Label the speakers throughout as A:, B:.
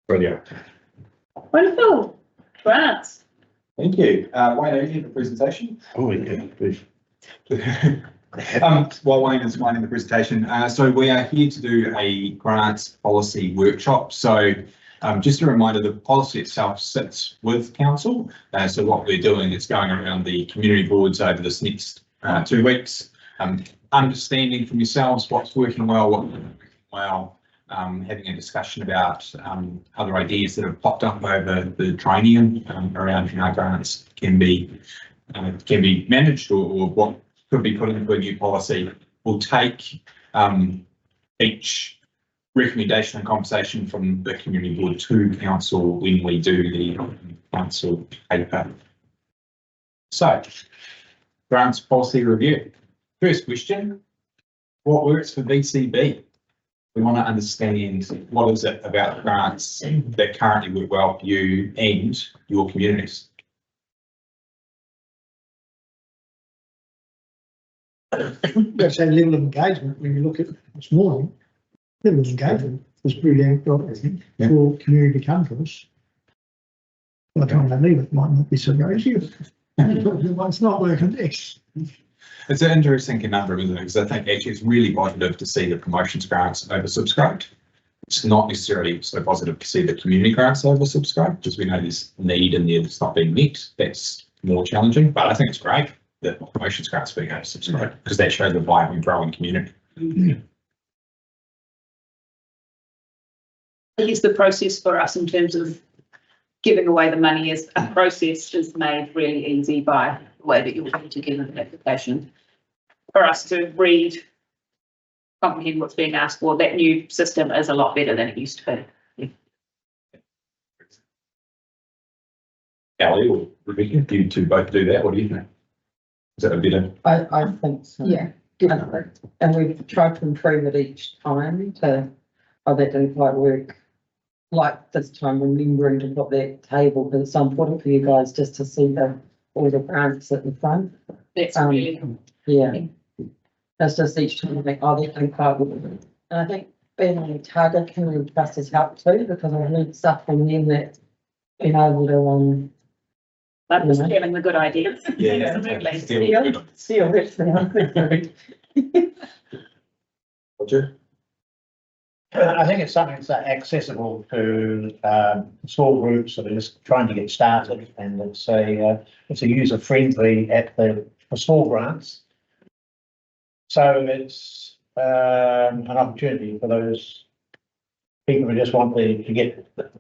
A: Brilliant.
B: Wonderful. Grants.
C: Thank you. Wayne, are you the presentation?
A: Oh, yeah.
C: While Wayne is winding the presentation, so we are here to do a grants policy workshop. So just a reminder, the policy itself sits with council. So what we're doing is going around the community boards over this next 2 weeks, understanding from yourselves what's working well, what's not working well, having a discussion about other ideas that have popped up over the training around how grants can be managed or what could be put into a new policy. We'll take each recommendation and conversation from the community board to council when we do the council paper. So, grants policy review. First question, what works for VCB? We want to understand what is it about grants that currently work well for you and your communities.
D: That's a level of engagement when you look at this morning. Level of engagement was pretty important for community to come to us. By the time they leave, it might not be so great. It's not working next.
C: It's an interesting conundrum, isn't it? Because I think actually it's really positive to see the promotions grants oversubscribed. It's not necessarily so positive to see the community grants oversubscribed, because we know there's need in there that's not being met. That's more challenging, but I think it's great that promotions grants being oversubscribed because that shows a vibrant, growing community.
B: I guess the process for us in terms of giving away the money is a process is made really easy by the way that you're going to give an application. For us to read, comprehend what's being asked for, that new system is a lot better than it used to be.
C: Ellie or Rebecca, do you two both do that? What do you think? Is that a better?
E: I think so.
F: Yeah, definitely.
E: And we've tried to improve it each time that didn't quite work. Like this time, remembering to put that table, because it's important for you guys just to see all the grants at the front.
B: That's really
E: Yeah. That's just each time I think, oh, they can quite well. And I think being on target can really trust has helped too, because I've learned stuff from them that been able to
B: but just getting the good ideas.
C: Yeah,
B: Absolutely.
E: see which
C: Roger?
G: I think it's something that's accessible to small groups that are just trying to get started, and it's a user friendly for small grants. So it's an opportunity for those people who just want to get
B: The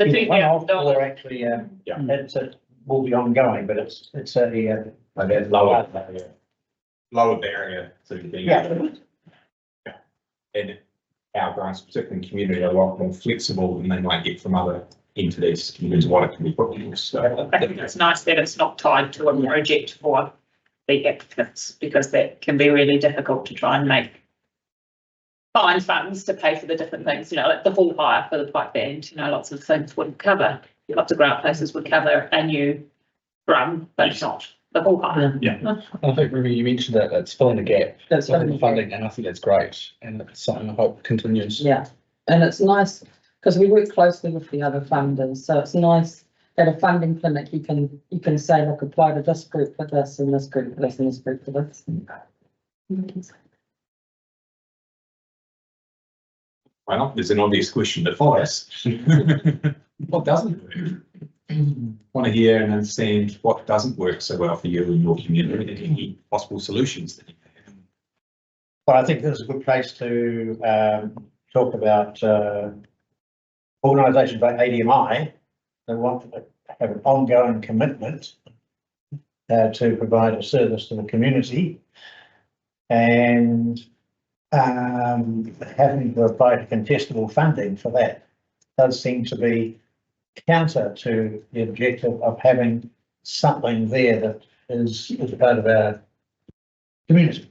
B: $2,000.
G: or actually it will be ongoing, but it's a
C: Like that lower barrier to being. And our grants, particularly in community, are a lot more flexible than they might get from other entities in terms of what it can be put in. So
B: I think it's nice that it's not tied to a project for the applicants, because that can be really difficult to try and find funds to pay for the different things, like the hall hire for the pipe band, lots of things wouldn't cover, lots of grant places would cover a new drum, but not the hall hire.
C: Yeah.
A: I think Ruby, you mentioned that it's filling the gap.
E: That's
A: with the funding, and I think that's great, and it's something I hope continues.
E: Yeah, and it's nice because we work closely with the other funders, so it's nice at a funding clinic you can say, look, apply to this group for this and this group for this and this group for this.
C: Well, there's an obvious question that follows. What doesn't work? Want to hear and understand what doesn't work so well for you and your community, and any possible solutions that you have.
G: Well, I think this is a good place to talk about organisations like ADMI that want to have an ongoing commitment to provide a service to the community, and having to apply to contestable funding for that does seem to be counter to the objective of having something there that is part of our community.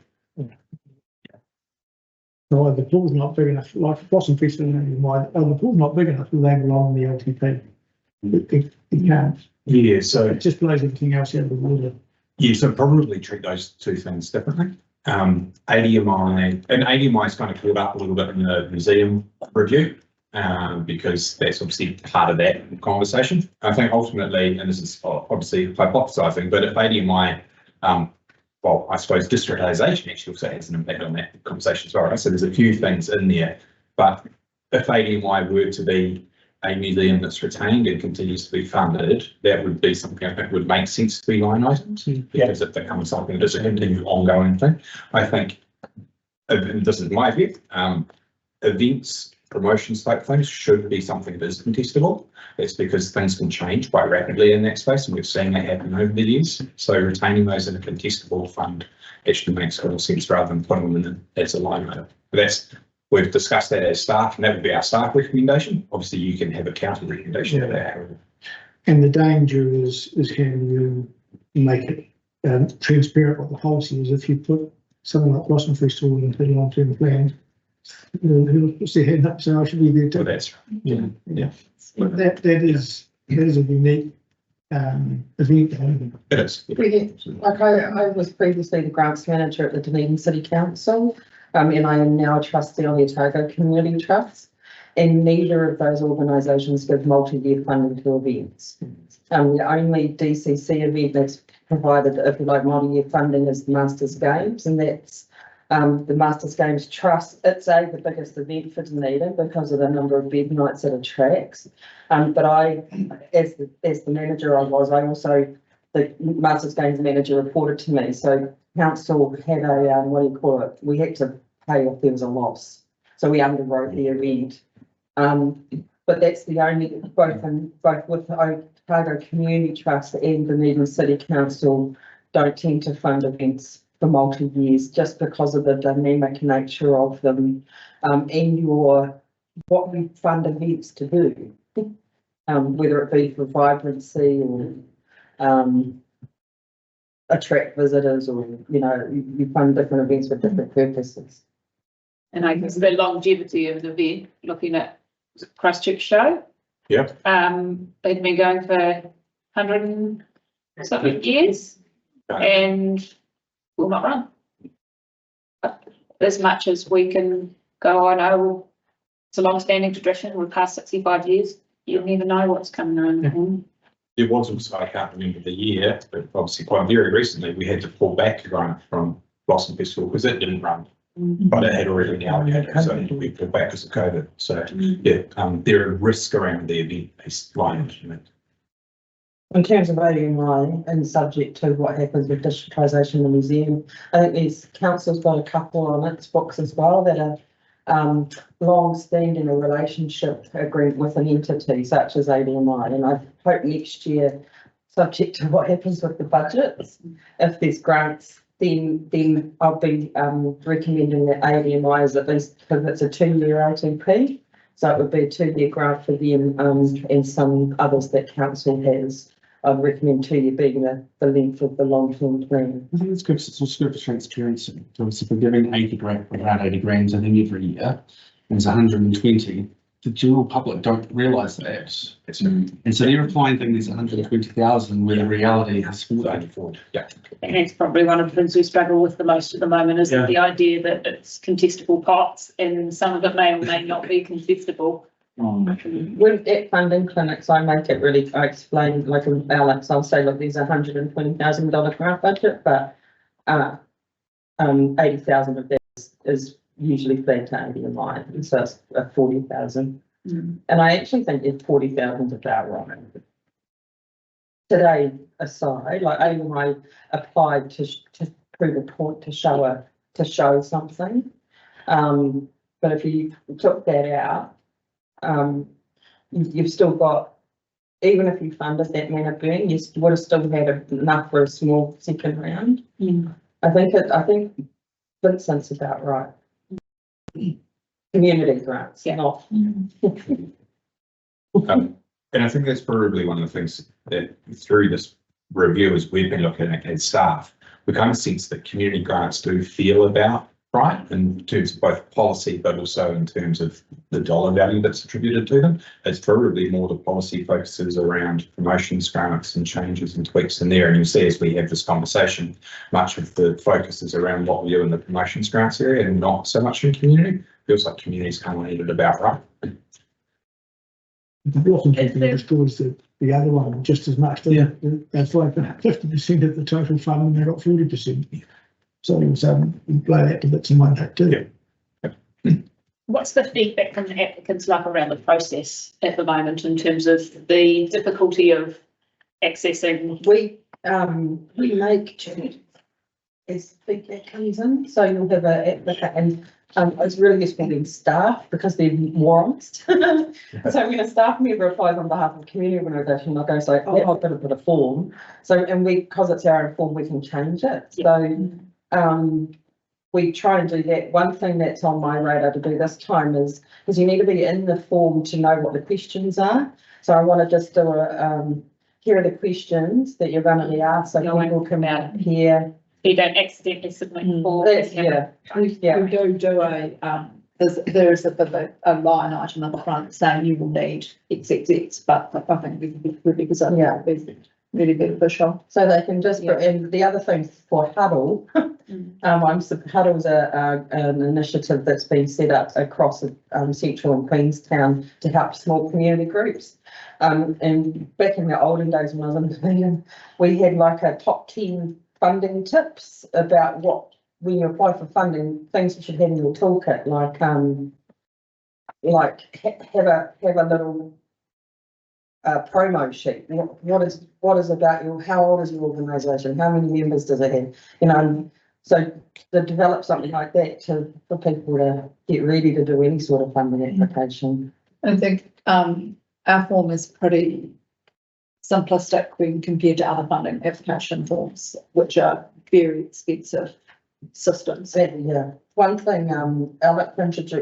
D: No, the pool's not big enough, like Blossom Fish, the pool's not big enough to label on the LTP. It can't.
C: Yeah, so
D: It just blows everything else out of the water.
C: yeah, so probably treat those two things differently. ADMI, and ADMI is kind of caught up a little bit in the museum review, because that's obviously part of that conversation. I think ultimately, and this is obviously hypothesizing, but if ADMI, well, I suppose districtization actually also has an impact on that conversation as well, right? So there's a few things in there, but if ADMI were to be a museum that's retained and continues to be funded, that would be something I think would make sense to be line items, because it becomes something that is a continued ongoing thing. I think, and this is my view, events, promotions type things should be something that is contestable. It's because things can change quite rapidly in that space, and we've seen that happen over the years. So retaining those in a contestable fund actually makes more sense rather than putting them in as a line item. But we've discussed that as staff, and that would be our staff recommendation. Obviously, you can have a counter recommendation of that.
D: And the danger is can you make it transparent what the policy is? If you put something like Blossom Festival into the long-term plan, who puts their hand up saying I should be there too?
C: Well, that's right. Yeah.
D: That is a unique event.
C: It is.
E: Like I was previously the grants manager at the Dunedin City Council, and I am now a trustee on the Otago Community Trust. And neither of those organisations give multi-year funding to events. The only DCC event that's provided, if you like, multi-year funding is the Masters Games, and that's the Masters Games Trust. It's the biggest event for Dunedin because of the number of bed nights it attracts. But I, as the manager I also, the Masters Games manager reported to me. So council had a, we had to pay if there was a loss. So we underwrote the event. But that's the only, both with the Otago Community Trust and the Dunedin City Council don't tend to fund events for multi-years just because of the dynamic nature of them, and what we fund events to do, whether it be for vibrancy or attract visitors, or you fund different events for different purposes.
B: And I guess the longevity of the event, looking at Christchurch show.
C: Yep.
B: They've been going for 100 and something years, and will not run. But as much as we can go, I know it's a long-standing tradition. We're past 65 years. You never know what's coming around.
C: There was also, I can't remember the year, but obviously quite very recently, we had to pull back from Blossom Festival because it didn't run. But it had already been allocated, so we pulled back because of COVID. So there are risks around the event-based line.
E: In terms of ADMI and subject to what happens with district in the museum, I think these council's got a couple on its books as well that are long-standing a relationship agreement with an entity such as ADMI. And I hope next year, subject to what happens with the budgets, if there's grants, then I'll be recommending that ADMI is at least, because it's a 2-year ATP, so it would be a 2-year grant for them, and some others that council has. I'd recommend 2-year being the length of the long-term plan.
F: I think it's good. It's also good for transparency. So if we're giving 80 grand, around 80 grand to them every year, and it's 120. The general public don't realise that. And so they're applying things 120,000 where the reality is 40.
C: Yeah.
B: And it's probably one of the things we struggle with the most at the moment is the idea that it's contestable pots, and some of it may or may not be contestable.
E: With at funding clinics, I make it really, I explain like in Alex, I'll say, look, there's $120,000 grant budget, but 80,000 of that is usually flat to ADMI, and so it's 40,000. And I actually think if 40,000 is about right. Today aside, like ADMI applied to prove a point to show something, but if you took that out, you've still got, even if you funded that manor burn, you would have still had enough for a small second round. I think Vincent's about right. Community grants, not.
C: And I think that's probably one of the things that through this review, as we've been looking at as staff, we kind of sense that community grants do feel about right, in terms of both policy, but also in terms of the dollar value that's attributed to them. It's probably more the policy focuses around promotions, grants and changes and tweaks in there. And you'll see as we have this conversation, much of the focus is around what we do in the promotions grants area and not so much in community. Feels like community's kind of needed about right.
D: The blossom taking destroys the other one just as much.
F: Yeah.
D: That's like 50% of the total fund and they're not 40%. So you blow that to bits and one that too.
C: Yeah.
B: What's the feedback from the applicants like around the process at the moment in terms of the difficulty of accessing?
E: We make as feedback comes in, so you'll have a applicant and it's really useful being staff because they're morons. So when a staff member applies on behalf of a community organisation, they'll go say, oh, I've got to put a form. So, and because it's our own form, we can change it. So, we try and do that. One thing that's on my radar to do this time is you need to be in the form to know what the questions are. So I want to just do here are the questions that you're going to be asked, so people come out here.
B: You don't accidentally submit for.
E: Yeah.
H: We do there is a line item at the front saying you will need XXX, but I think because it's really beneficial.
E: So they can just put in the other things for Huddle. Huddle's an initiative that's been set up across Central and Queenstown to help small community groups. And back in the olden days when I was in Japan, we had like a top 10 funding tips about what, when you apply for funding, things you should have in your toolkit, like have a little promo sheet. What is about you? How old is your organisation? How many members does it have? You know, so to develop something like that for people to get ready to do any sort of funding application.
H: I think our form is pretty simplistic when compared to other funding application forms, which are very expensive systems.
E: Yeah. One thing,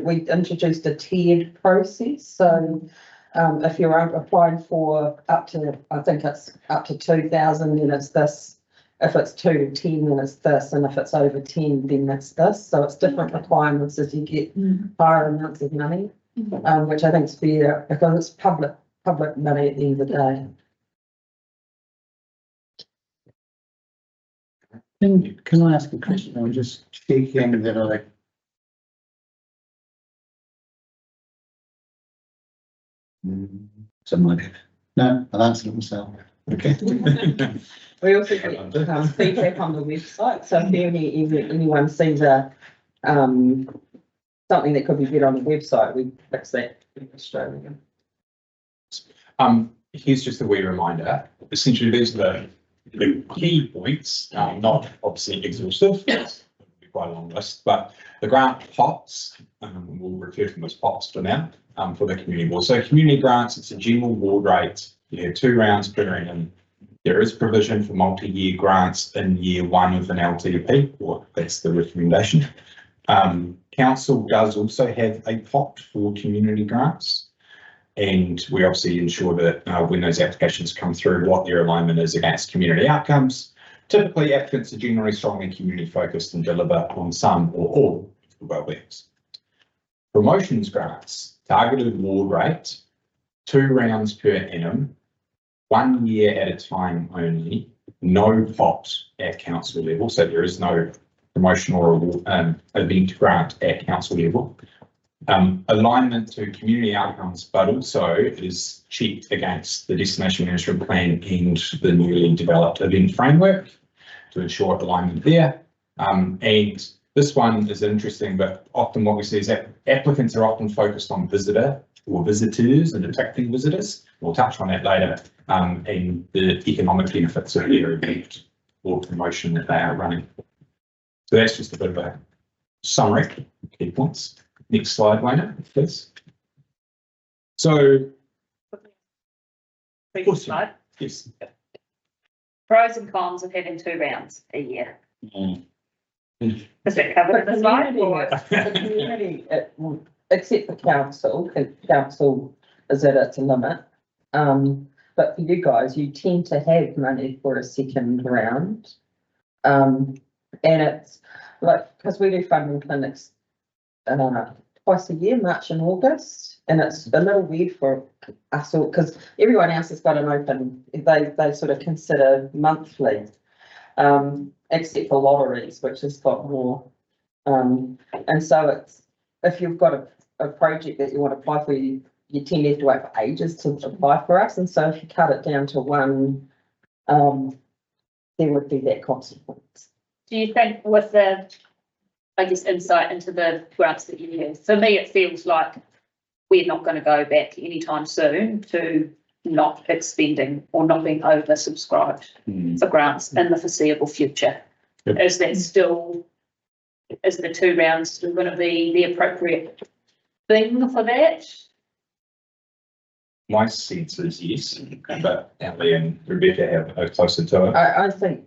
E: we introduced a tiered process. So if you're applying for up to, I think it's up to 2,000, then it's this. If it's 2 to 10, then it's this. And if it's over 10, then it's this. So it's different requirements as you get higher amounts of money, which I think is fair because it's public money at the end of the day.
G: Can I ask a question? I'm just checking that I. Something like that. No, I'll answer it myself. Okay.
E: We also get feedback on the website. So if anyone sees something that could be better on the website, we fix that in Australia.
C: Here's just a wee reminder. Essentially, these are the key points, not obviously exhaustive. It's quite a long list, but the grant pots, we'll refer to them as pots for now, for the community board. So community grants, it's a general award rate. You have 2 rounds per annum. There is provision for multi-year grants in year 1 of an LTP, or that's the recommendation. Council does also have a pot for community grants. And we obviously ensure that when those applications come through, what their alignment is against community outcomes. Typically, applicants are generally strongly community focused and deliver on some or all of the well-beings. Promotions grants, targeted award rate, 2 rounds per annum, 1 year at a time only, no pot at council level. So there is no promotional or event grant at council level. Alignment to community outcomes, but also is checked against the Destination Management Plan and the newly developed event framework to ensure alignment there. And this one is interesting, but often what we see is that applicants are often focused on visitor or visitors and attracting visitors. We'll touch on that later, and the economic benefits of their event or promotion that they are running. So that's just a bit of a summary, key points. Next slide, Wayne, please. So,
B: Previous slide.
C: yes.
B: Pros and cons of having 2 rounds a year.
C: Mm.
B: Is that covered in the slide?
E: The community, except for council is at its limit. But for you guys, you tend to have money for a second round. And it's like, because we do funding clinics twice a year, March and August, and it's a little weird for us all, because everyone else has got an open, they sort of consider monthly, except for lotteries, which has got more. And so it's, if you've got a project that you want to apply for, you tend to have to wait for ages to apply for us, and so if you cut it down to one, there would be that consequence.
B: Do you think with the, I guess, insight into the grants that you use, for me, it feels like we're not going to go back anytime soon to not expending or not being oversubscribed for grants in the foreseeable future.
C: Yep.
B: Is that still, is the 2 rounds still going to be the appropriate thing for that?
C: My sense is yes, but Ellie and Rebecca are closer to it.
E: I think,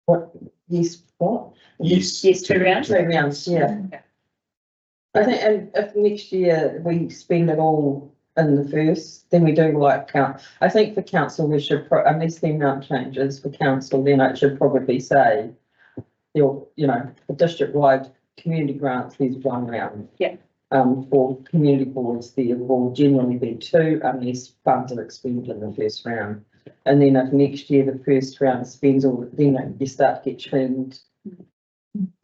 E: what?
C: Yes.
B: Yes, 2 rounds.
E: 2 rounds, yeah.
B: Okay.
E: I think, and if next year we spend it all in the first, then we do like count. I think for council, we should, unless the amount changes for council, then it should probably say, you know, for district-wide community grants, there's 1 round.
B: Yeah.
E: For community boards, there will generally be 2 unless funds are expended in the first round. And then if next year the first round spends all, then you start to get trend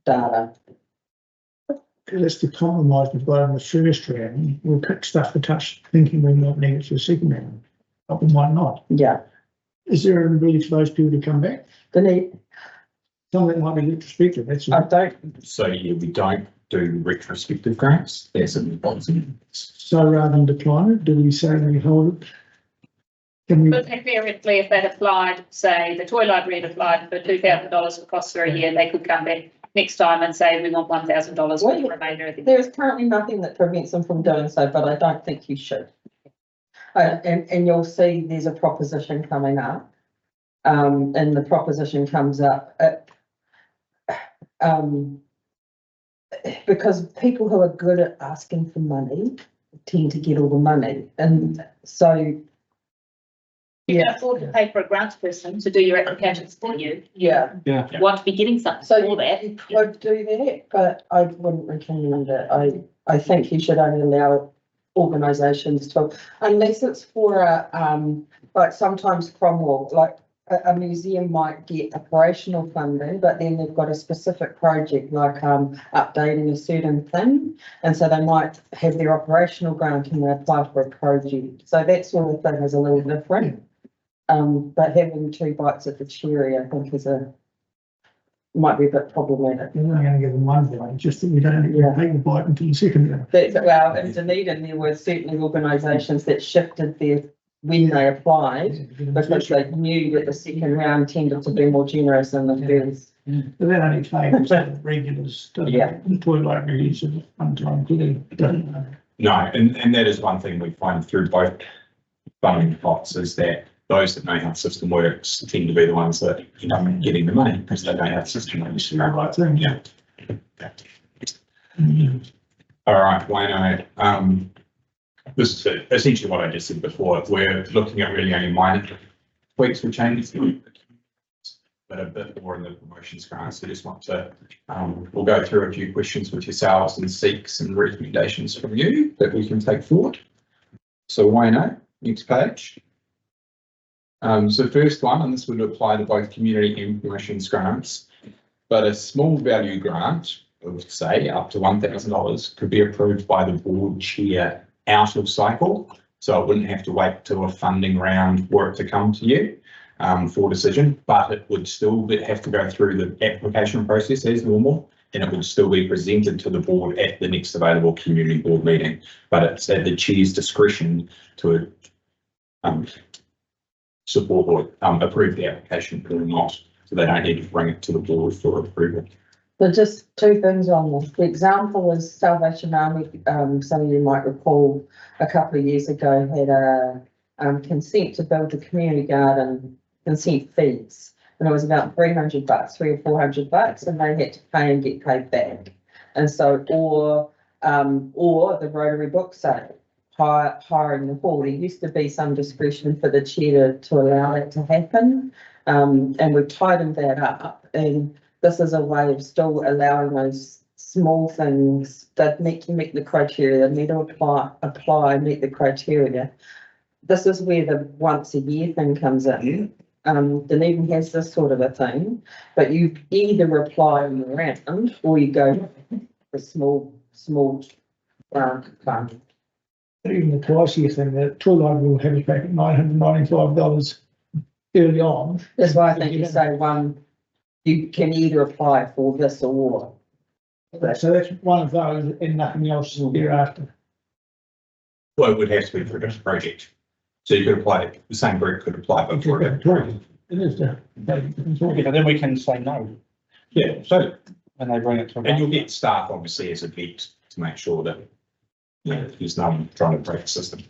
E: data.
D: That's the compromise we've got in the first round. We'll pick stuff for touch, thinking we might need it for the second round, but we might not.
E: Yeah.
D: Is there an ability for those people to come back?
E: The need,
D: Some of it might be retrospective, that's
E: I
D: all.
E: don't,
C: So yeah, we don't do retrospective grants. That's a policy.
D: So rather than decline it, do we say we hold it? Can we,
B: But theoretically, if they'd applied, say, the toy library had applied for $2,000 for costs for a year, they could come back next time and say, we want $1,000 for the remainder of the year.
E: there is currently nothing that prevents them from doing so, but I don't think you should. And you'll see there's a proposition coming up. And the proposition comes up because people who are good at asking for money tend to get all the money, and so.
B: You can afford to pay for a grant person to do your applications for you.
E: Yeah.
F: Yeah.
B: You want to be getting something
E: So
B: for that.
E: you could do that, but I wouldn't recommend it. I think you should only allow organisations to, unless it's for a, like sometimes Cromwell, like a museum might get operational funding, but then they've got a specific project like updating a certain thing. And so they might have their operational grant and they apply for a project. So that sort of thing is a little different. But having 2 bites at the cherry, I think might be a bit problematic.
D: we're only going to give them 1 bite, just that we don't take the bite until the second round.
E: Well, in Dunedin, there were certainly organisations that shifted their, when they applied, because they knew that the second round tended to be more generous than the first.
D: But that only favours the regulars,
E: Yeah.
D: the toy libraries and one-time cleaning.
C: No, and that is one thing we find through both funding pots is that those that know how the system works tend to be the ones that end up getting the money because they know how the system works.
D: The right thing.
C: Yeah. All right, Wayno, this is essentially what I just said before. We're looking at really only minor tweaks or changes, but a bit more in the promotions grant. So just want to, we'll go through a few questions with yourselves and seek some recommendations from you that we can take forward. So Wayno, next page. So first one, and this would apply to both community and promotions grants, but a small value grant of say up to $1,000 could be approved by the board chair out of cycle. So it wouldn't have to wait till a funding round for it to come to you for decision, but it would still have to go through the application process as normal, and it would still be presented to the board at the next available community board meeting. But it's at the chair's discretion to support or approve the application or not, so they don't need to bring it to the board for approval.
E: So just 2 things on this. The example is Salvation Army. Some of you might recall a couple of years ago had a consent to build a community garden, consent fees, and it was about $300, $300 or $400, and they had to pay and get paid back. And so, or the Rotary book sale, hiring the hall. There used to be some discretion for the chair to allow that to happen, and we've tightened that up. And this is a way of still allowing those small things that meet the criteria, need to meet the criteria. This is where the once a year thing comes in. Dunedin has this sort of a thing, but you either apply around or you go for small fund.
D: But even the pricier thing, the tour line will have us back at $995 early on.
E: That's why I think you say you can either apply for this or.
D: So that's one of those and nothing else thereafter.
C: Well, it would have to be for a different project. So you could apply, the same group could apply, but for a different.
D: It is
G: Yeah, but then we can say no
C: Yeah, so,
G: when they bring it to.
C: and you'll get staff obviously as a vet to make sure that, you know, there's no one trying to break the system.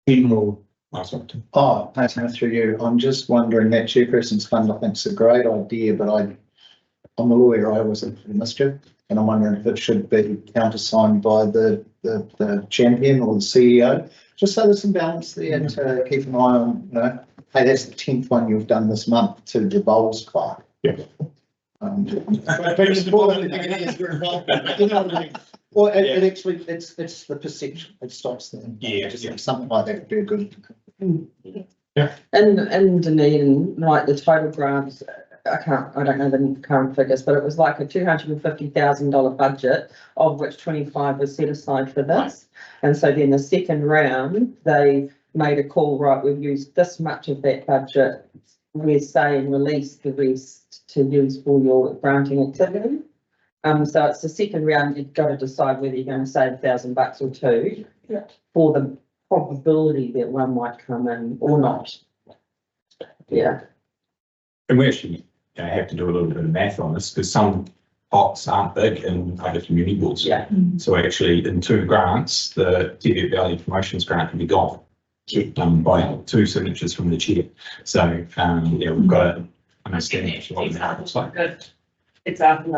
C: General, last one.
I: Oh, passing it through you, I'm just wondering that chairperson's fund, I think is a great idea, but I'm a lawyer, I always look for the mischief. And I'm wondering if it should be countersigned by the champion or the CEO, just so there's some balance there to keep an eye on, you know, hey, that's the 10th one you've done this month to the bowls club.
C: Yeah.
I: Well, it actually, it's the perception, it stops them.
C: Yeah,
I: Just
C: yeah.
I: think something like that would be a good.
E: In Dunedin, like the total grants, I don't know the current figures, but it was like a $250,000 budget, of which 25 was set aside for this. And so then the second round, they made a call, right, we've used this much of that budget, we're saying release the rest to use for your granting activity. So it's the second round, you've got to decide whether you're going to save $1,000 or $2 for the probability that one might come in or not. Yeah.
C: And we actually, you know, have to do a little bit of math on this because some pots aren't big in other community boards.
E: Yeah.
C: So actually in 2 grants, the Tevere Valley Promotions grant can be gone by 2 signatures from the chair. So, yeah, we've got to understand what that looks like.
B: Good example,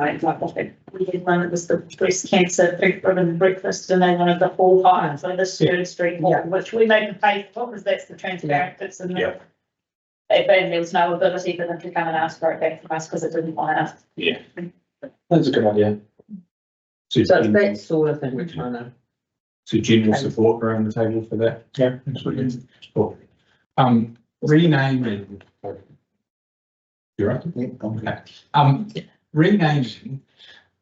B: we had one that was the breast cancer pink ribbon breakfast and they wanted the whole hire, so this Third Street Hall, which we made them pay for because that's the transparent bits in there. And there was no ability for them to come and ask for it back from us because it didn't line up.
C: Yeah.
F: That's a good idea.
E: So it's that sort of thing we're trying to.
C: So general support around the table for that?
G: Yeah.
C: Cool. Renaming. You're right?
I: Yeah,
C: Okay. Renaming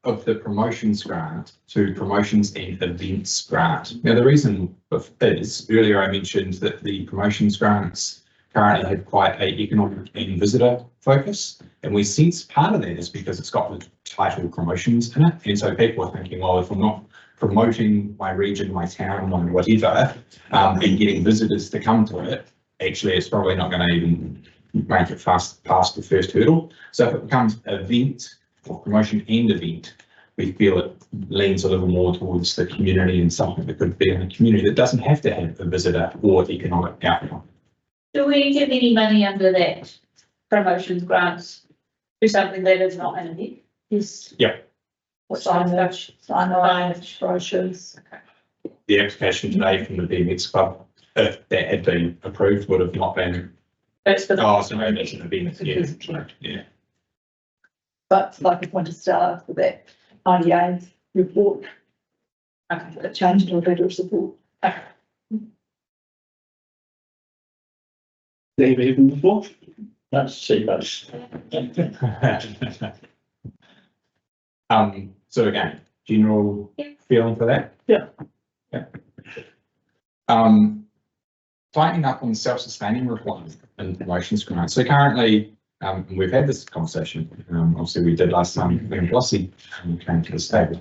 C: of the promotions grant to promotions and events grant. Now, the reason is earlier I mentioned that the promotions grants currently have quite a economic and visitor focus. And we sense part of that is because it's got the title promotions in it. And so people are thinking, well, if I'm not promoting my region, my town, my whatever, and getting visitors to come to it, actually it's probably not going to even make it past the first hurdle. So if it becomes event or promotion and event, we feel it leans a little more towards the community and something that could be in a community that doesn't have to have a visitor or economic outcome.
B: Do we get any money under that promotions grants do something that is not in it? Yes.
C: Yeah.
H: Signage, brochures.
C: The application today from the BMX Club, if that had been approved, would have not been.
B: That's for the.
C: Oh, so maybe it's an event, yeah, yeah.
H: But like a point of start for that IDA report,
B: Okay.
H: a change to a letter of support.
B: Okay.
F: Never even before.
G: Let's see, but
C: So again, general feeling for that?
G: Yeah.
C: Yeah. Tightening up on self-sustaining requirements and promotions grants. So currently, we've had this conversation, obviously we did last time when Blossy came to this table.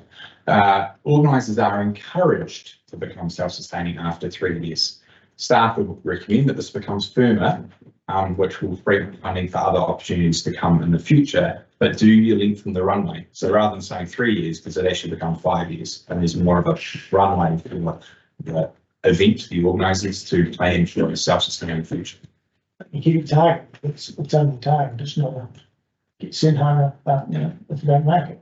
C: Organisers are encouraged to become self-sustaining after 3 years. Staff would recommend that this becomes firmer, which will free up funding for other opportunities to come in the future, but do you lengthen the runway? So rather than saying 3 years, does it actually become 5 years? And there's more of a runway for the event, the organisers to plan for a self-sustaining future.
D: You keep target, it's only target, it's not get sent home, but you know, if you don't make it.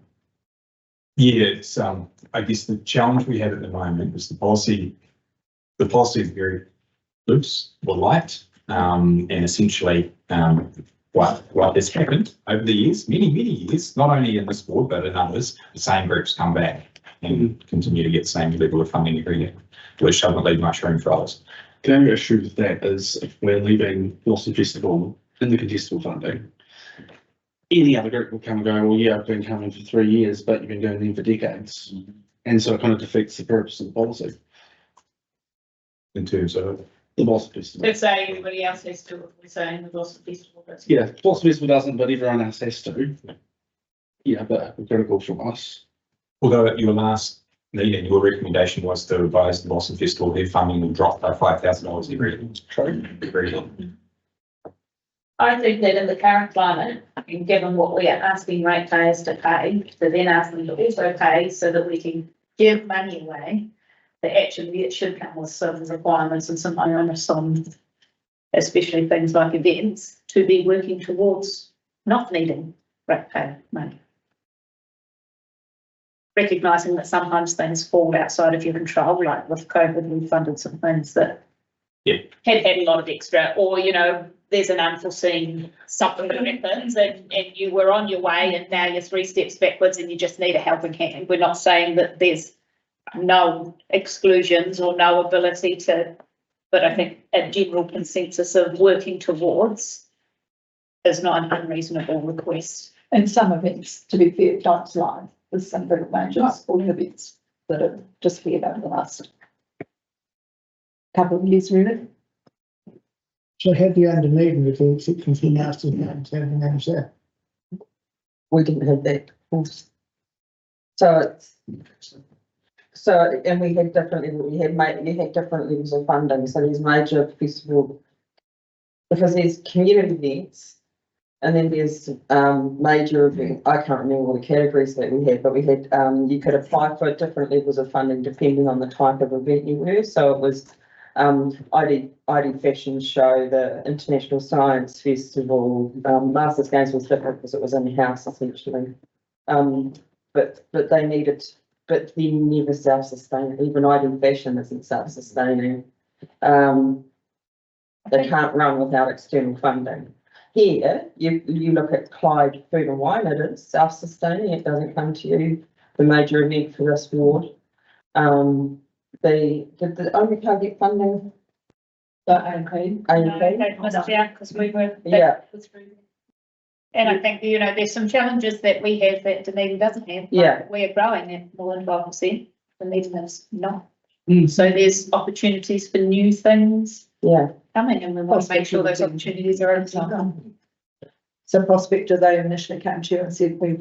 C: Yeah, it's I guess the challenge we have at the moment is the policy is very loose or light, and essentially what has happened over the years, many years, not only in this board, but in others, the same groups come back and continue to get the same level of funding every year, which doesn't leave much room for others.
F: The only issue with that is if we're leaving Blossom Festival in the contestable funding, any other group will come and go, well, yeah, I've been coming for 3 years, but you've been doing them for decades. And so it kind of defeats the purpose of the policy.
C: In terms of,
F: The Blossom Festival.
B: Let's say everybody else has to, we're saying the Blossom Festival. Does.
F: Yeah, Blossom Festival doesn't, but everyone else has to. Yeah, but critical from us.
C: although at your last meeting, your recommendation was to revise the Blossom Festival, their funding will drop by $5,000 every year.
B: I think that in the current climate, and given what we are asking ratepayers to pay, to then ask them to also pay so that we can give money away, that actually it should come with some requirements and some onus on, especially things like events, to be working towards not needing ratepayer money. Recognising that sometimes things fall outside of your control, like with COVID, we funded some things that had a lot of extra, or, you know, there's an unforeseen something that happens and you were on your way and now you're 3 steps backwards and you just need a helping hand. We're not saying that there's no exclusions or no ability to, but I think a general consensus of working towards is not an unreasonable request.
H: And some events, to be fair, don't slide. There's some very major sporting events that have disappeared over the last couple of years, really.
D: So had the underneath with the exception for masters and everything else there.
E: We didn't have that. So it's, and we had different, you had different levels of funding. So there's major festival, because there's community events and then there's major event. I can't remember all the categories that we had, but we had, you could apply for different levels of funding depending on the type of event you were. So it was ID Fashion Show, the International Science Festival, Masters Games was different because it was in the house essentially. But they needed, but they're never self-sustaining. Even ID Fashion isn't self-sustaining. They can't run without external funding. Here, you look at Clyde Food and Wine, it is self-sustaining, it doesn't come to you, the major event for this ward. Did the only target funding?
H: The AMP.
B: Because we were.
E: Yeah.
B: And I think, you know, there's some challenges that we have that Dunedin doesn't have.
E: Yeah.
B: We are growing at more than 12%, Dunedin is not. So there's opportunities for new things coming and we want to make sure those opportunities are open.
H: So Prospector, they initially came to you and said, we're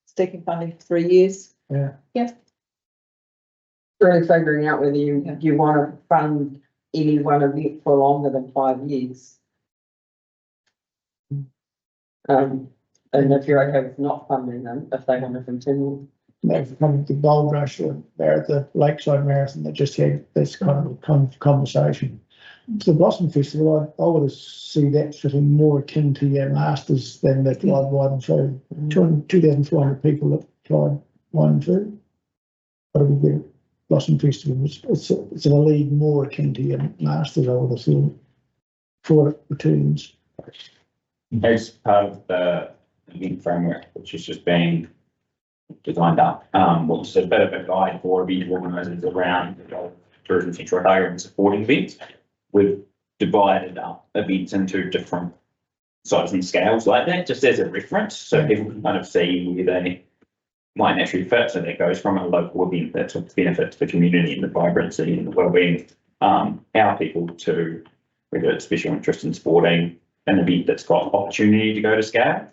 H: sticking funding for 3 years.
E: Really figuring out whether you want to fund any one event for longer than 5 years. And if you're okay with not funding them, if they want to continue.
D: They've come to Gold Rush or they're at the Lakeside Marathon that just had this kind of conversation. The Blossom Festival, I would see that sort of more akin to your Masters than the Clyde Wine and Food. 2,400 people at Clyde Wine and Food. What do we get? Blossom Festival, it's a league more akin to your Masters, I would have thought, for it returns.
J: As part of the event framework, which is just being designed up, which is a bit of a guide for event organisers around tourism central Otago and supporting events. We've divided up events into different sizes and scales like that, just as a reference, so people can kind of see where they might naturally fit. So that goes from a local event that's of benefit to the community and the vibrancy and the wellbeing our people to whether it's special interest in sporting, an event that's got opportunity to go to scale,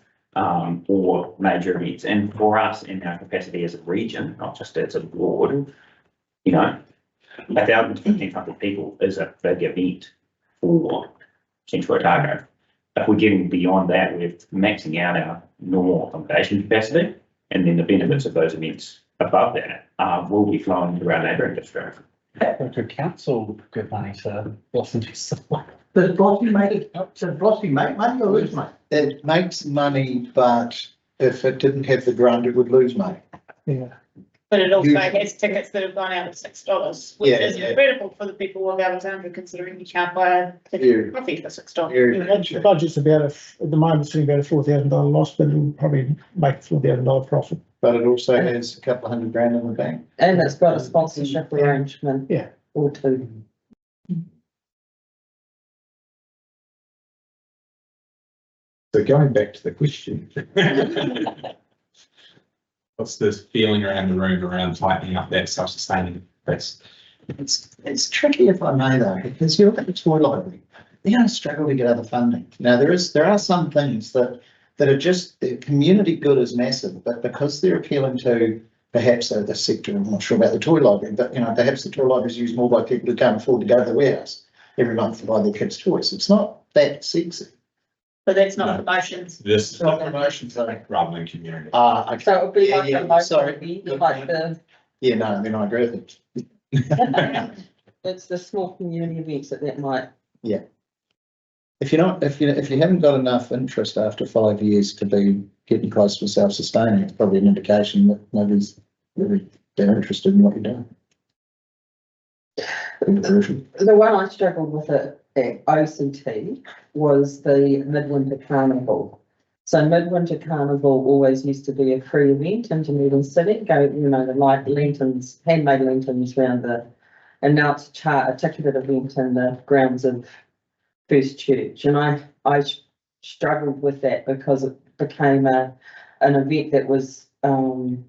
J: or major events. And for us in our capacity as a region, not just as a board, you know, 1,000 to 1,500 people is a big event for Central Otago. If we're getting beyond that, we're maxing out our normal accommodation capacity, and then the benefits of those events above that will be flowing to our neighbouring district.
F: Could council give money to Blossom Festival?
I: Does Blossom make money or lose money? It makes money, but if it didn't have the grant, it would lose money.
D: Yeah.
B: But it also
I: Usually.
B: has tickets that have gone out at $6, which
I: Yeah,
B: is
I: yeah.
B: incredible for the people of Alexandria, considering you can't buy a ticket
I: Yeah.
B: of coffee for $6.
I: Very
D: The budget's about at the moment, it's about a $4,000 loss, but it'll probably make $4,000 profit.
I: But it also has a couple of $100,000 in the bank.
E: And it's got a sponsorship arrangement.
D: Yeah.
E: Or two.
C: So going back to the question. What's this feeling around the room around tightening up that self-sustaining piece?
I: It's tricky if I may though, because you look at the toy library, they're going to struggle to get other funding. Now, there are some things that are just, the community good is massive, but because they're appealing to perhaps the sector, I'm not sure about the toy library, but perhaps the toy library is used more by people who can't afford to go to the warehouse every month to buy their kids' toys. It's not that sexy.
B: But that's not
C: No.
B: promotions.
C: This
I: It's not promotions, though.
C: rather than community.
I: Okay.
E: So it would be
I: Yeah,
E: like
I: yeah,
E: a local
I: sorry.
E: event,
I: Good
E: like
I: point.
E: the,
I: Yeah, no, then I agree with it.
E: it's the small community events that might,
I: If you haven't got enough interest after 5 years to be getting close to self-sustaining, it's probably an indication that nobody's really that interested in what you're doing.
E: the one I struggled with at OCT was the Midwinter Carnival. So Midwinter Carnival always used to be a free event in Dunedin City, the light lanterns, handmade lanterns around and now it's a ticketed event in the grounds of First Church. And I struggled with that because it became an event that was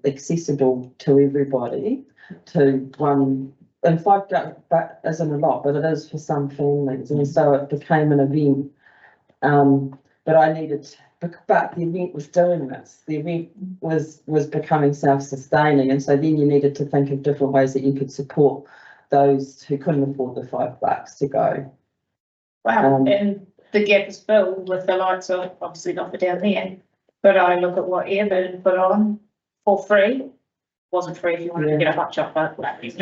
E: accessible to everybody, to one. And but isn't a lot, but it is for some families, and so it became an event. But the event was doing this. The event was becoming self-sustaining, and so then you needed to think of different ways that you could support those who couldn't afford the $5 to go.
B: Wow, and the gap is filled with the lights on, obviously not for down there, but I look at what Evan put on for free. Wasn't free if you wanted to get a hot chocolate. But the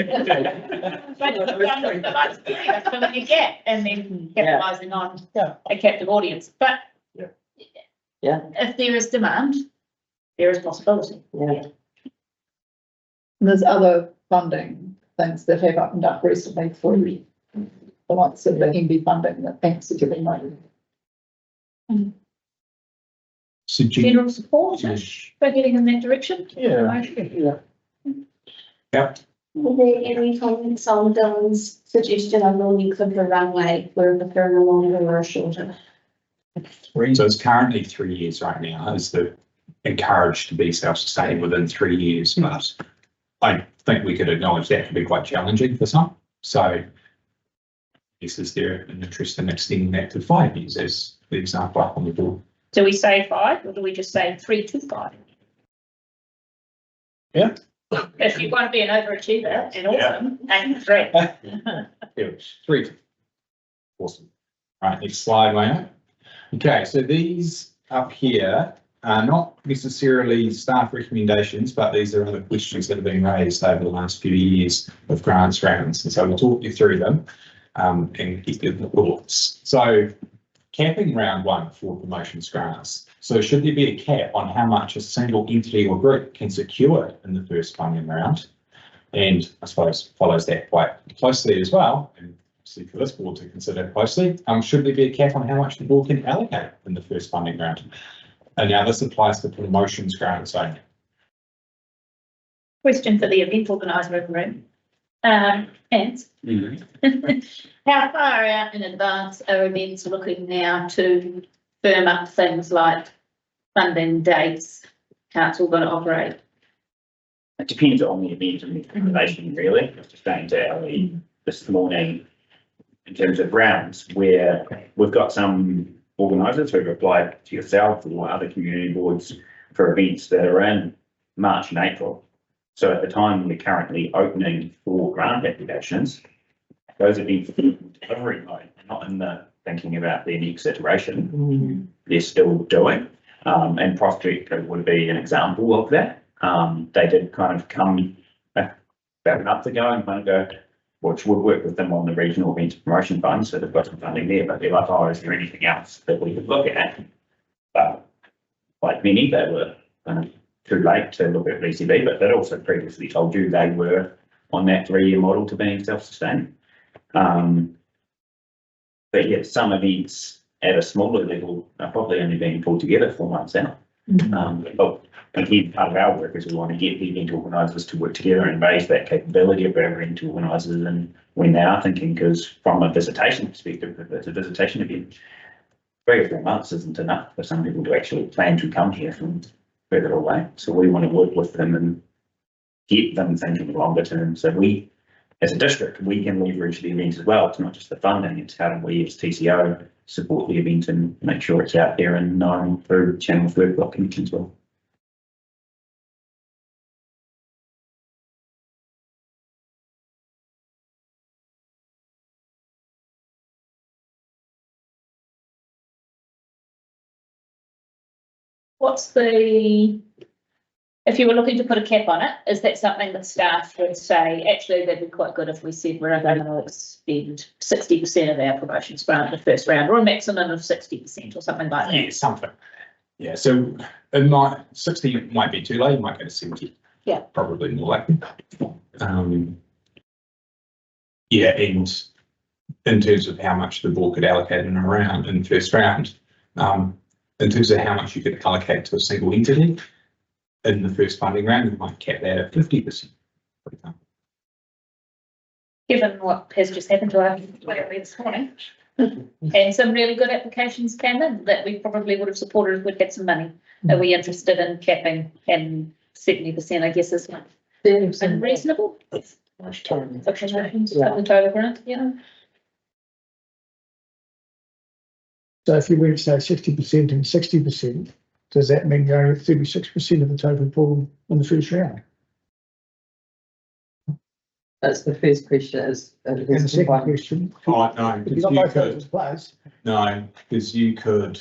B: lights free, that's filling a gap and then capitalising on a captive audience, but if there is demand, there is possibility.
E: Yeah.
H: There's other funding things that have opened up recently for the likes of the MB funding that banks are giving money.
C: So
B: General support for getting in that direction.
G: Yeah.
C: Yep.
K: Were there any comments on Dylan's suggestion of the length of the runway, whether the film are longer or shorter?
C: So it's currently 3 years right now, is the encouraged to be self-sustaining within 3 years, but I think we could acknowledge that could be quite challenging for some. So is there an interest in extending that to 5 years as the example up on the board?
B: Do we say 5 or do we just say 3 to 5?
G: Yeah.
B: If you want to be an overachiever and awesome, aim for 3.
C: Yeah, 3. Awesome. Right, next slide, Wayne. Okay, so these up here are not necessarily staff recommendations, but these are other questions that have been raised over the last few years of grants rounds. And so we'll talk you through them and get your thoughts. So capping round 1 for promotions grants. So should there be a cap on how much a single entity or group can secure in the first funding round? And I suppose follows that quite closely as well, and obviously for this board to consider closely, should there be a cap on how much the board can allocate in the first funding round? And now this applies to promotions grants only.
B: Question for the event organiser in the room. Ants. How far out in advance are events looking now to firm up things like funding dates, how it's all going to operate?
J: It depends on the event and the relation, really. I was just saying to Ellie this morning, in terms of rounds, where we've got some organisers who've applied to yourself or other community boards for events that are in March and April. So at the time we're currently opening for grant applications, those events are in delivery mode, not in the thinking about their next iteration. They're still doing, and Prospect would be an example of that. They did kind of come about a month ago and kind of go, which would work with them on the regional events promotion fund, so they've got some funding there, but they're like, oh, is there anything else that we could look at? But like many, they were kind of too late to look at VCB, but they'd also previously told you they were on that 3-year model to being self-sustaining. But yeah, some events at a smaller level are probably only being pulled together 4 months out. But again, part of our work is we want to get the event organisers to work together and raise that capability of our event organisers and when they are thinking, because from a visitation perspective, if it's a visitation event, 3 or 4 months isn't enough for some people to actually plan to come here from further away. So we want to work with them and get them thinking longer term. So we, as a district, we can leverage the event as well. It's not just the funding, it's how do we as TCO support the event and make sure it's out there and known through channels we've got connections with.
B: What's the, if you were looking to put a cap on it, is that something that staff would say, actually, that'd be quite good if we said we're only going to expend 60% of our promotions grant in the first round, or a maximum of 60% or something like that?
C: Yeah, something. Yeah, so it might, 60 might be too low, you might go to 70.
B: Yeah.
C: Probably more likely. Yeah, and in terms of how much the board could allocate in a round, in the first round, in terms of how much you could allocate to a single entity in the first funding round, you might cap that at 50%, for example.
B: Given what has just happened to our this morning, and some really good applications came in that we probably would have supported if we'd had some money. Are we interested in capping, and 70%, I guess, is unreasonable?
E: Time.
B: Okay, the total grant, yeah.
D: So if you went, say, 60% and 60%, does that mean you're only 36% of the total pool in the first round?
E: That's the first question is.
D: And the second question.
C: Oh, no,
D: If you've got both those in place,
C: no, because you could,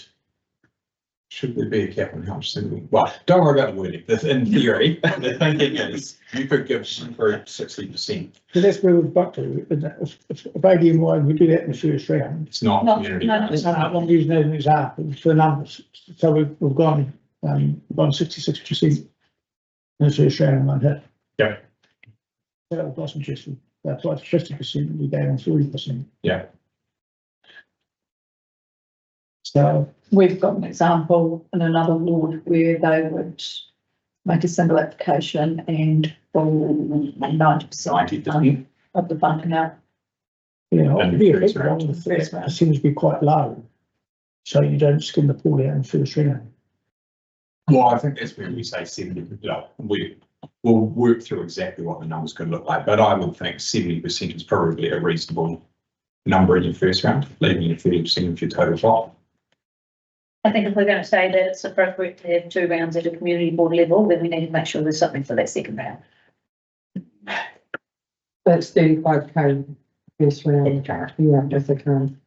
C: should there be a cap on how much single, well, don't worry about the wording, in theory, the thinking is you could give for 60%.
D: so that's where we've got to. If ADMY, we do that in the first round.
C: It's not
B: No,
C: community.
B: no,
C: grants.
D: I'm using that as an example for the numbers. So we've gone 66% in the first round, like that.
C: Yeah.
D: So we've got some just applied to 50%, we go on 40%.
C: Yeah.
D: So
H: We've got an example in another ward where they would make a single application and pull 90% of the funding out.
D: yeah,
C: And
D: the
C: first
D: effect
C: round.
D: on the first percentage be quite low. So you don't skim the pool out in the first round.
C: Well, I think that's where we say 70, we'll work through exactly what the numbers could look like, but I would think 70% is probably a reasonable number in your first round, leaving you 30% of your total pot.
B: I think if we're going to say that it's appropriate to have 2 rounds at a community board level, then we need to make sure there's something for that second round.
E: That's 35k first round, yeah, if they can.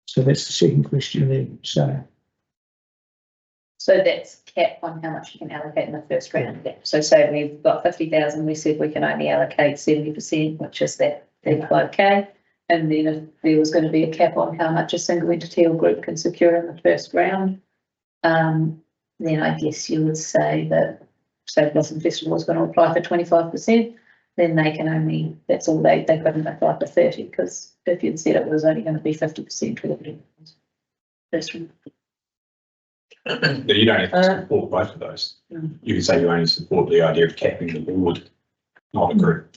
D: So that's the second question then.
B: So that's cap on how much you can allocate in the first round. So say we've got 50,000, we said we can only allocate 70%, which is that 35k. And then if there was going to be a cap on how much a single entity or group can secure in the first round, then I guess you would say that, say Blossom Festival is going to apply for 25%, then they can only, that's all they couldn't apply for 30, because if you'd said it was only going to be 50%, we would have first round.
C: But you don't have to support both of those.
B: No.
C: You can say you only support the idea of capping the board, not a group.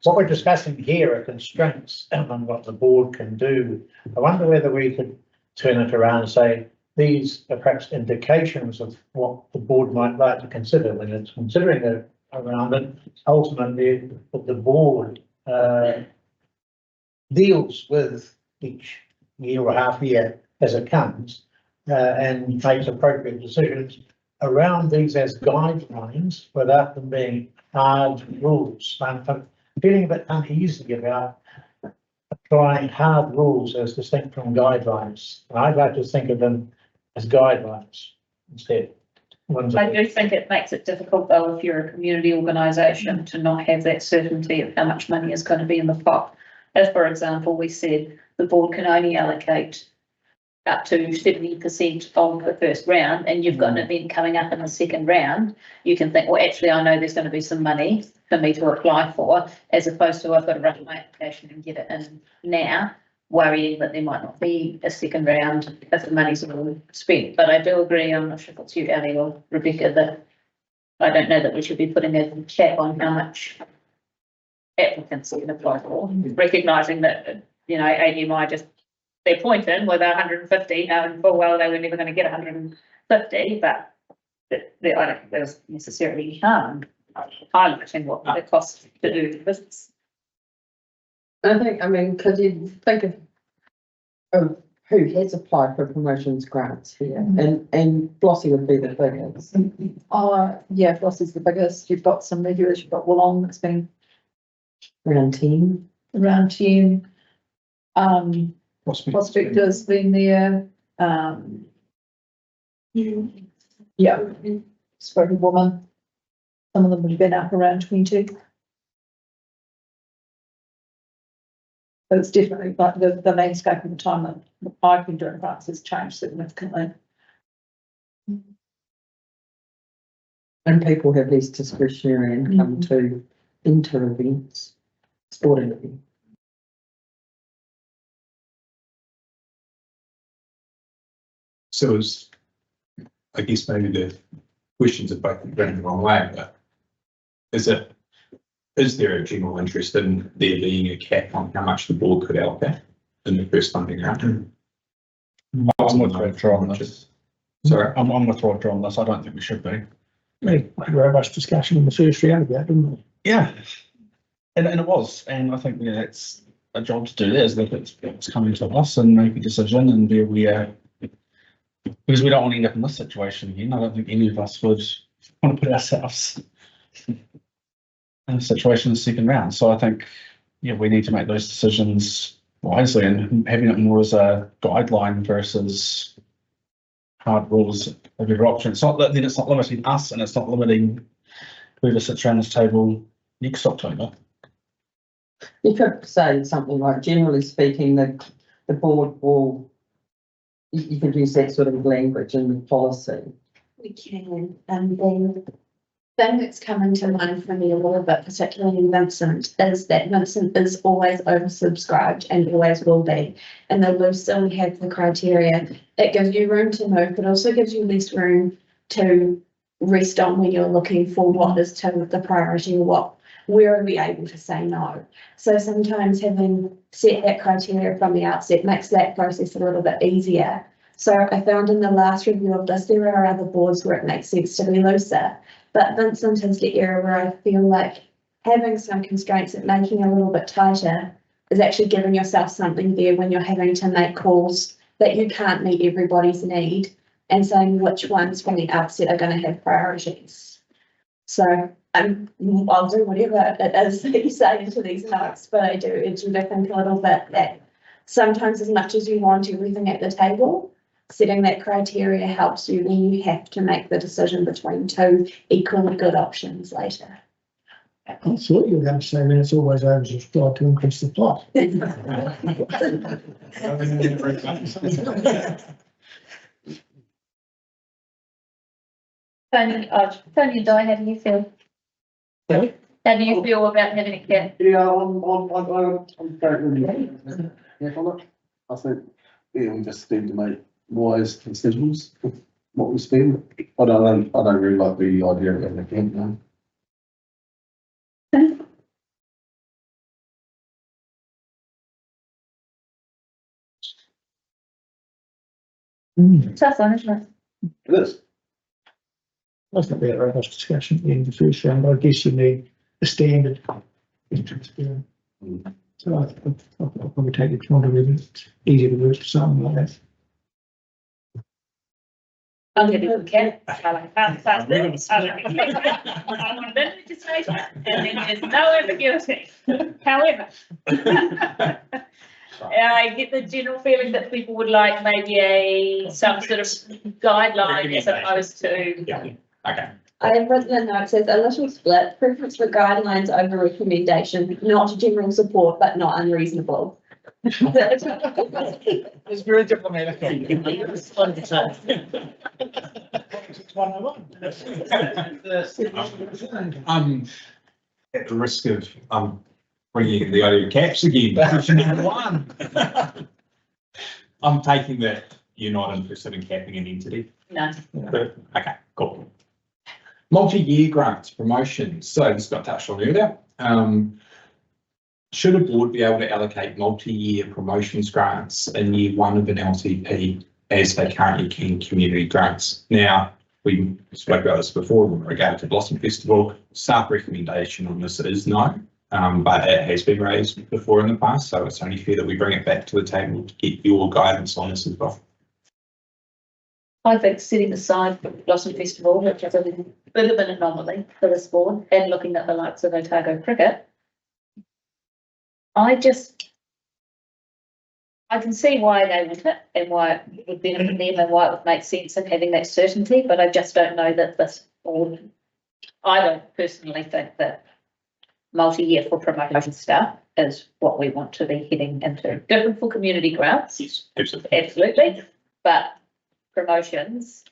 G: What we're discussing here are constraints on what the board can do. I wonder whether we could turn it around and say, these are perhaps indications of what the board might like to consider when it's considering around it. Ultimately, the board deals with each year or half year as it comes and makes appropriate decisions around these as guidelines without them being hard rules. I'm feeling a bit uneasy about applying hard rules as distinct from guidelines. And I'd like to think of them as guidelines instead.
B: I do think it makes it difficult though, if you're a community organisation, to not have that certainty of how much money is going to be in the pot. If, for example, we said the board can only allocate up to 70% of the first round, and you've got an event coming up in the second round, you can think, well, actually, I know there's going to be some money for me to apply for, as opposed to I've got to run my application and get it in now, worrying that there might not be a second round if the money's all spent. But I do agree, I'm not sure if it's you, Ali or Rebecca, that I don't know that we should be putting a cap on how much applicants can apply for, recognising that, you know, ADMI just, their point in with 150, knowing full well they were never going to get 150, but I don't think there was necessarily harm highlighting what it costs to do the business.
E: I think, I mean, could you think of who has applied for promotions grants here? And Flossie would be the biggest.
H: Yeah, Floss is the biggest. You've got some regulars, you've got Wollong that's been
E: Around 10.
H: around 10. Prospector's been there. Yeah, spoken woman. Some of them have been up around 20. But it's definitely like the landscape of the time that I've been doing grants has changed significantly.
E: And people have less discretionary income to enter events, sporting events.
C: So it's, I guess maybe the questions are both going the wrong way, but is there a general interest in there being a cap on how much the board could allocate in the first funding round?
F: I'm with Roger on this.
C: Sorry,
F: I'm with Roger on this. I don't think we should be.
D: We had a robust discussion in the first round about it, didn't we?
F: Yeah. And it was, and I think it's a job to do that, is that it's coming to us and make a decision and be aware. Because we don't want to end up in this situation again. I don't think any of us would want to put ourselves in a situation in the second round. So I think, yeah, we need to make those decisions wisely and having it more as a guideline versus hard rules of every option. It's not that then it's not limiting us and it's not limiting whoever sits around this table next October.
E: You could say something like, generally speaking, the board will, you could use that sort of language in the policy.
K: We can, and the thing that's coming to mind for me a little bit, particularly in Vincent, is that Vincent is always oversubscribed and always will be. And the looser we have the criteria, it gives you room to move, but also gives you less room to rest on when you're looking for what is to the priority or where are we able to say no. So sometimes having set that criteria from the outset makes that process a little bit easier. So I found in the last review of this, there are other boards where it makes sense to be looser, but Vincent is the area where I feel like having some constraints and making it a little bit tighter is actually giving yourself something there when you're having to make calls that you can't meet everybody's need and saying which ones from the outset are going to have priorities. So I'll do whatever it is that you say into these notes, but I do think a little bit that sometimes as much as you want everything at the table, setting that criteria helps you when you have to make the decision between two equally good options later.
D: I thought you were going to say when it's always oversubscribed to increase the plot.
B: Tony and Di, how do you feel?
G: Sorry?
B: How do you feel about having a cap?
L: Yeah, I'm don't really, yeah, on it. I think, yeah, we just need to make wise decisions with what we spend. I don't really like the idea of having a camp now.
B: Tough one, isn't it?
L: It is.
D: That's not really a robust discussion in the first round. I guess you need a standard. So I'll probably take it from it's easier to work for something like that.
B: I'm going to cap. I like pass this. I want the legislation, and then there's no ambiguity. However, I get the general feeling that people would like maybe some sort of guideline as opposed to.
C: yeah, okay.
K: I have written a note, says a little split, preference for guidelines over recommendation, not general support, but not unreasonable.
G: It's very diplomatic. It's one on one.
C: At the risk of, bringing in the idea of caps again, question number one. I'm taking that you're not interested in capping an entity.
B: No.
C: Okay, cool. Multi-year grants, promotions. So this got touched on earlier. Should a board be able to allocate multi-year promotions grants in year one of an LTP as they currently can community grants? Now, we spoke about this before in regard to Blossom Festival. Staff recommendation on this is no, but it has been raised before in the past, so it's only fair that we bring it back to the table to get your guidance on this as well.
B: I think setting aside for Blossom Festival, which is a bit of an anomaly for this board, and looking at the likes of Otago Cricket, I can see why they want it and why it would benefit them and why it would make sense in having that certainty, but I just don't know that this board, I don't personally think that multi-year for promotion staff is what we want to be heading into. Different for community grants.
C: Yes, absolutely.
B: Absolutely, but promotions,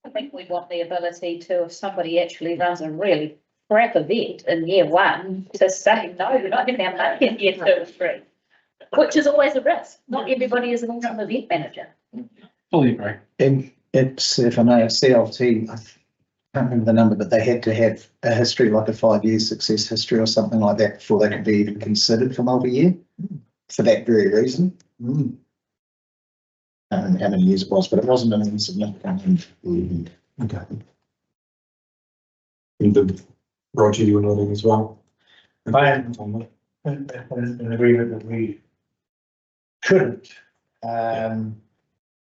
B: I think we want the ability to, if somebody actually runs a really crap event in year one, to say, no, you're not going to have money in year 2 and 3, which is always a risk. Not everybody is an awesome event manager.
F: Fully agree.
I: And it's, if I know, CLT, I can't remember the number, but they had to have a history, like a 5-year success history or something like that before they could be even considered for multi-year, for that very reason. I don't know how many years it was, but it wasn't an insignificant.
C: Okay. And Roger, you were nodding as well?
G: I am in agreement that we shouldn't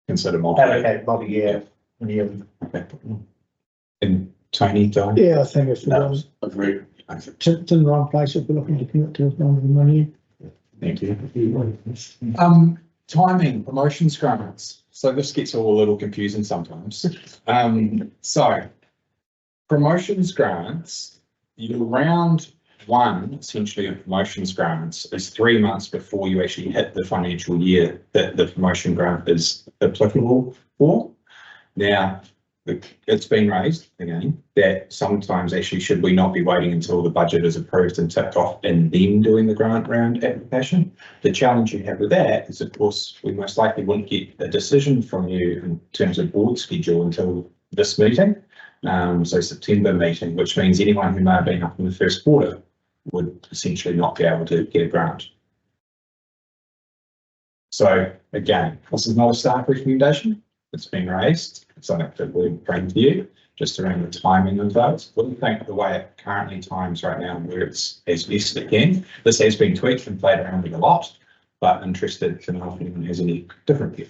C: Consider multi-year.
G: allocate multi-year in the year.
C: Okay. And Tony, Don?
D: Yeah, I think if we're
L: No, agreed.
D: it's in the wrong place, if we're looking to commit to longer than 1 year.
C: Thank you. Timing, promotions grants. So this gets all a little confusing sometimes. So promotions grants, your round one, essentially of promotions grants is 3 months before you actually hit the financial year that the promotion grant is applicable for. Now, it's been raised again that sometimes actually should we not be waiting until the budget is approved and ticked off and then doing the grant round application. The challenge you have with that is, of course, we most likely wouldn't get a decision from you in terms of board schedule until this meeting. So September meeting, which means anyone who may have been up in the first quarter would essentially not be able to get a grant. So again, this is not a staff recommendation. It's been raised. It's something that we bring to you just around the timing of those. Wouldn't think the way it currently times right now where it's as best it can. This has been tweaked and played around with a lot, but interested to know if anyone has any different view.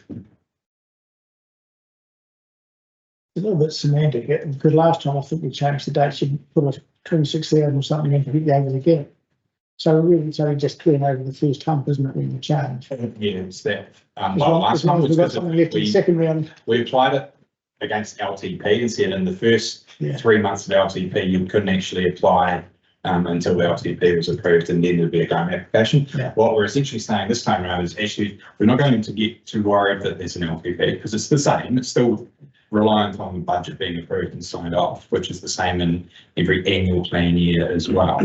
D: A little bit semantic, because last time I think we changed the dates, you put a 26,000 or something in to get over the gap. So really, it's only just clearing over the first hump, isn't it, when you change?
C: Yeah, it's that.
D: As long as we've got something left in the second round.
C: We applied it against LTP and said in the first
D: Yeah.
C: 3 months of LTP, you couldn't actually apply until the LTP was approved and then there'd be a grant application.
D: Yeah.
C: What we're essentially saying this time around is actually, we're not going to get too worried that there's an LTP because it's the same. It's still reliant on the budget being approved and signed off, which is the same in every annual plan year as well.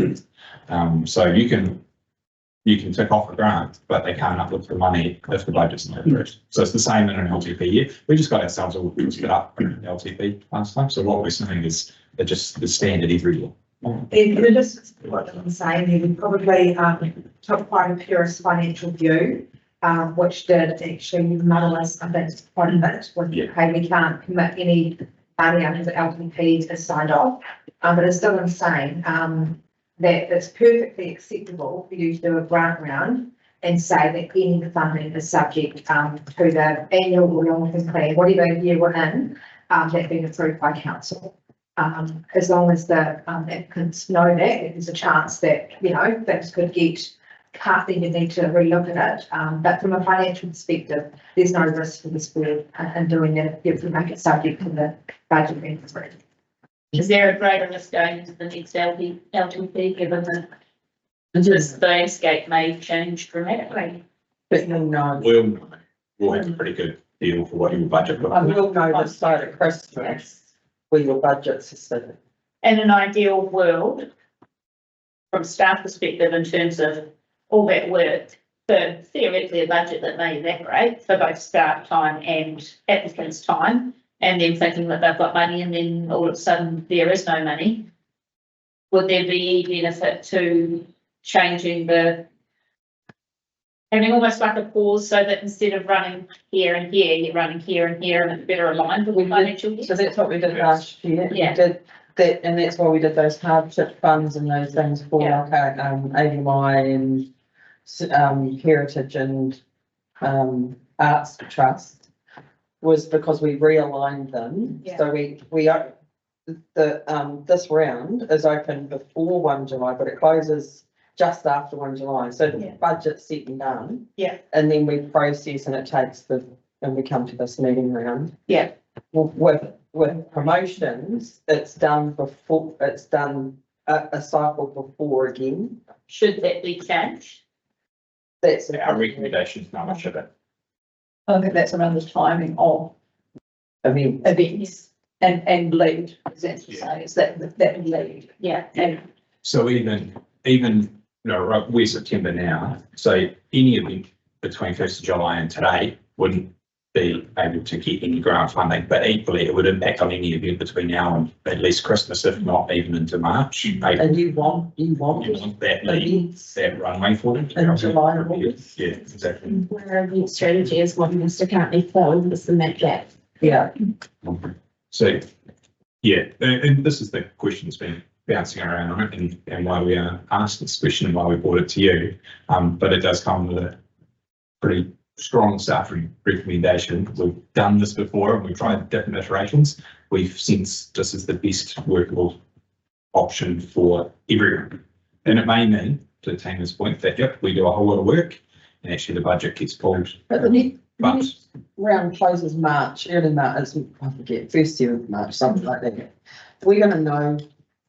C: So you can tick off a grant, but they can't uplift the money if the budget's not approved. So it's the same in an LTP year. We just got ourselves all twisted up in LTP last time. So what we're saying is it just the standard every year.
M: And just what I'm saying, you would probably took quite a purist financial view, which did actually muddle us, I think, quite a bit with, okay, we can't commit any money until the LTP is signed off. But it's still insane that it's perfectly acceptable for you to do a grant round and say that any funding is subject to the annual or long-term plan, whatever year we're in, that being approved by council. As long as the applicants know that there's a chance that, you know, things could get cut, then you need to relook at it. But from a financial perspective, there's no risk for this board in doing it if we make it subject to the budget being approved.
B: Is there a greater risk going into the next LTP given that the landscape may change dramatically?
E: But you'll know,
C: we'll have a pretty good feel for what your budget looks
E: I
C: like.
E: will know this side of Christmas where your budgets are sitting.
B: In an ideal world, from staff perspective, in terms of all that work, for theoretically a budget that may evaporate for both start time and applicants' time, and then thinking that they've got money and then all of a sudden there is no money, would there be benefit to changing having almost like a pause so that instead of running here and here, you're running here and here and it's better aligned with the financial year?
E: So that's what we did last year. We
B: Yeah.
E: did that, and that's why we did those hardship funds and those things for
B: Yeah.
E: like, ADY and, Heritage and, Arts Trust, was because we realigned them.
B: Yeah.
E: So we are, this round is open before 1 July, but it closes just after 1 July. So the
B: Yeah.
E: budget's set and done.
B: Yeah.
E: And then we process and it takes and we come to this meeting round.
B: Yeah.
E: With promotions, it's done before, it's done a cycle before again.
B: Should that be changed?
E: That's.
C: Our recommendations, how much of it?
H: I think that's around the timing of
E: I mean,
H: events and lead, as that's to
C: Yeah.
H: say, is that lead.
B: Yeah.
H: And
C: So even, we're September now, so any event between 1st of July and today wouldn't be able to get any grant funding, but equally it would impact on any event between now and at least Christmas, if not even into March. April.
E: and you want
C: You want that lead,
E: events.
C: that runway for them.
E: In July and August.
C: Yeah, exactly.
K: Where our event strategy is wanting us to currently fill this and that gap.
E: Yeah,
C: So, yeah, and this is the question that's been bouncing around, right? And why we are asked this question and why we brought it to you. But it does come with a pretty strong staff recommendation. We've done this before and we've tried different iterations. We've sensed this is the best workable option for everyone. And it may mean, to Tina's point, that yep, we do a whole lot of work and actually the budget gets pulled.
E: but the
C: But
E: next round closes March, early March, I forget, first year of March, something like that. We're gonna know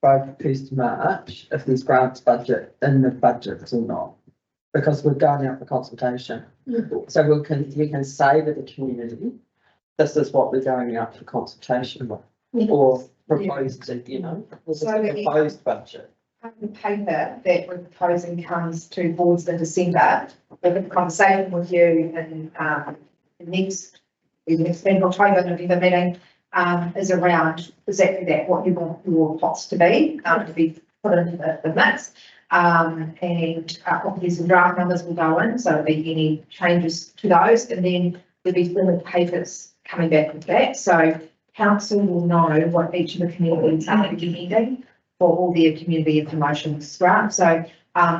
E: by first of March if there's grants budget in the budgets or not, because we're going out for consultation. So we can say to the community, this is what we're going out for consultation with, or proposed, this is
M: So
E: a proposed budget.
M: The paper that we're proposing comes towards the December, we'll have a conversation with you in, next October, November meeting, is around exactly that, what you want your pots to be put into the mix. And obviously some draft numbers will go in, so there'll be any changes to those, and then there'll be further papers coming back with that. So council will know what each of the communities are recommending for all their community information grant. So,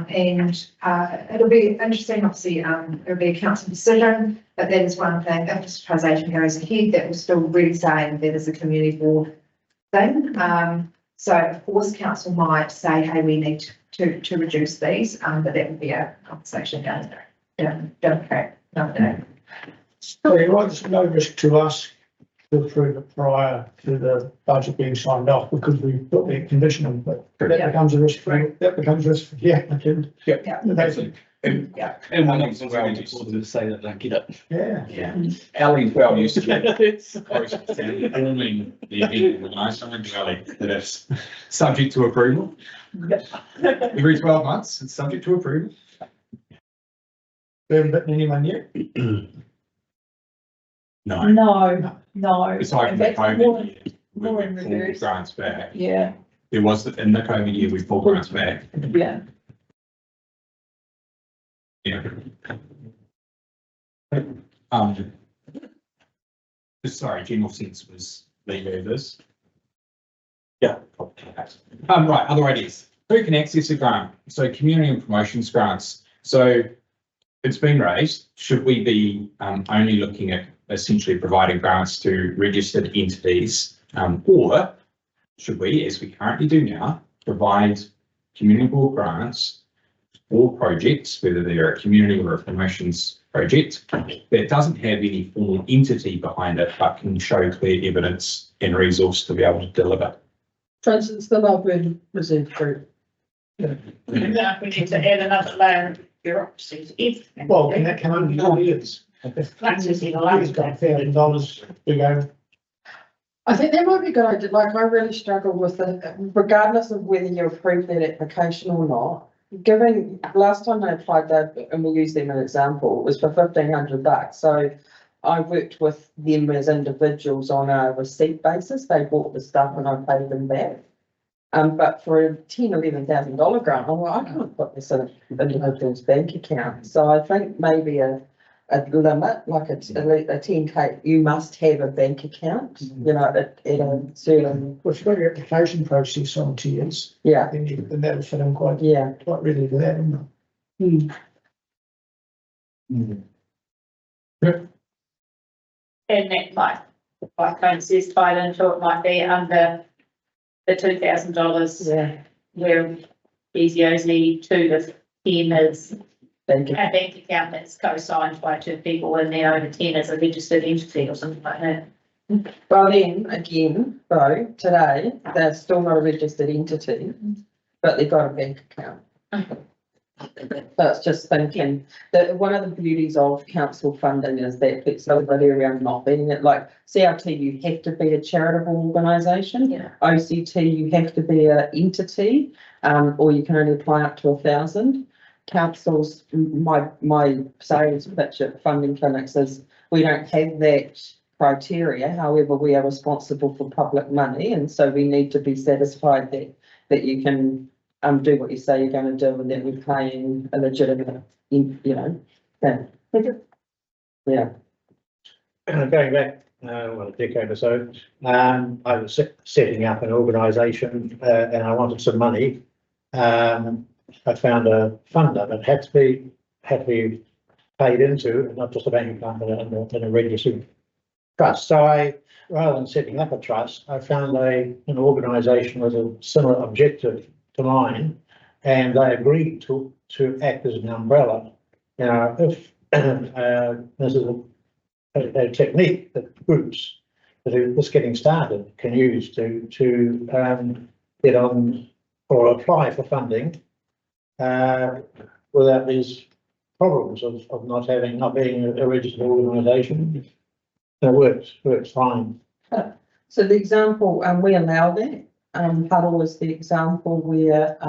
M: it'll be interesting, obviously, it'll be a council decision, but that is one thing, if distributisation goes ahead, that will still really say that is a community board thing. So of course, council might say, hey, we need to reduce these, but that would be a conversation down the track, another day.
D: So it was no risk to us to approve it prior to the budget being signed off because we put the condition in, but that becomes a risk for the applicant.
H: Yeah.
F: And one of the things to say that they get it.
D: Yeah.
C: yeah, Ali's well used to forming the event with nice Ali that is subject to approval. Every 12 months, it's subject to approval.
D: We haven't bitten anyone yet.
C: No,
H: No.
C: aside from the
H: In fact, more-
C: COVID year, we
H: more in
C: pulled
H: reverse.
C: grants back.
H: Yeah,
C: There was, in the COVID year, we pulled grants back.
H: yeah.
C: Yeah. Sorry, general sense was leave this. Yeah. Right, other ideas. Who can access a grant? So community and promotions grants. So it's been raised. Should we be only looking at essentially providing grants to registered entities? Or should we, as we currently do now, provide community board grants or projects, whether they're a community or a promotions project, that doesn't have any formal entity behind it, but can show clear evidence and resource to be able to deliver?
E: For instance, the Melbourne Reserve Group.
B: We need to add another layer bureaucracy, if.
D: Well, can only do years.
B: That's just in a
D: It's got $1,000 to go.
E: I think that might be a good idea, like I really struggle with it, regardless of whether you approve that application or not. Given, last time I applied that, and we'll use them as an example, was for $1,500, so I worked with them as individuals on a receipt basis, they bought the stuff and I paid them back. But for a $11,000 grant, I'm like, I can't put this in an individual's bank account, so I think maybe a limit, like a 10K, you must have a bank account, you know, at a certain,
D: Well, if you've got your application process on tiers,
E: yeah,
D: then that'll fit in quite readily to that, isn't it?
B: And that might, like Tony says, tied into it might be under the $2,000.
E: yeah.
B: Where easy to the 10 is
E: Bank
B: a bank account that's co-signed by two people and then over 10 is a registered entity or something like that.
E: Well, then, again, though, today, they're still not a registered entity, but they've got a bank account. So it's just thinking that one of the beauties of council funding is that flexibility around not being it, like CRT, you have to be a charitable organisation.
B: Yeah.
E: OCT, you have to be an entity, or you can only apply up to 1,000. Councils, my sales pitch at funding clinics is we don't have that criteria. However, we are responsible for public money, and so we need to be satisfied that you can do what you say you're going to do, and that we're paying a legitimate, you know, thing. Yeah.
G: Going back, well, a decade or so, I was setting up an organisation, and I wanted some money. I found a funder that had to be paid into, not just a bank account, but in a registered trust. So rather than setting up a trust, I found an organisation with a similar objective to mine, and they agreed to act as an umbrella. You know, if this is a technique that groups that are just getting started can use to get on or apply for funding without these problems of not being a registered organisation. It works fine.
E: So the example, we allow that. Huddle is the example where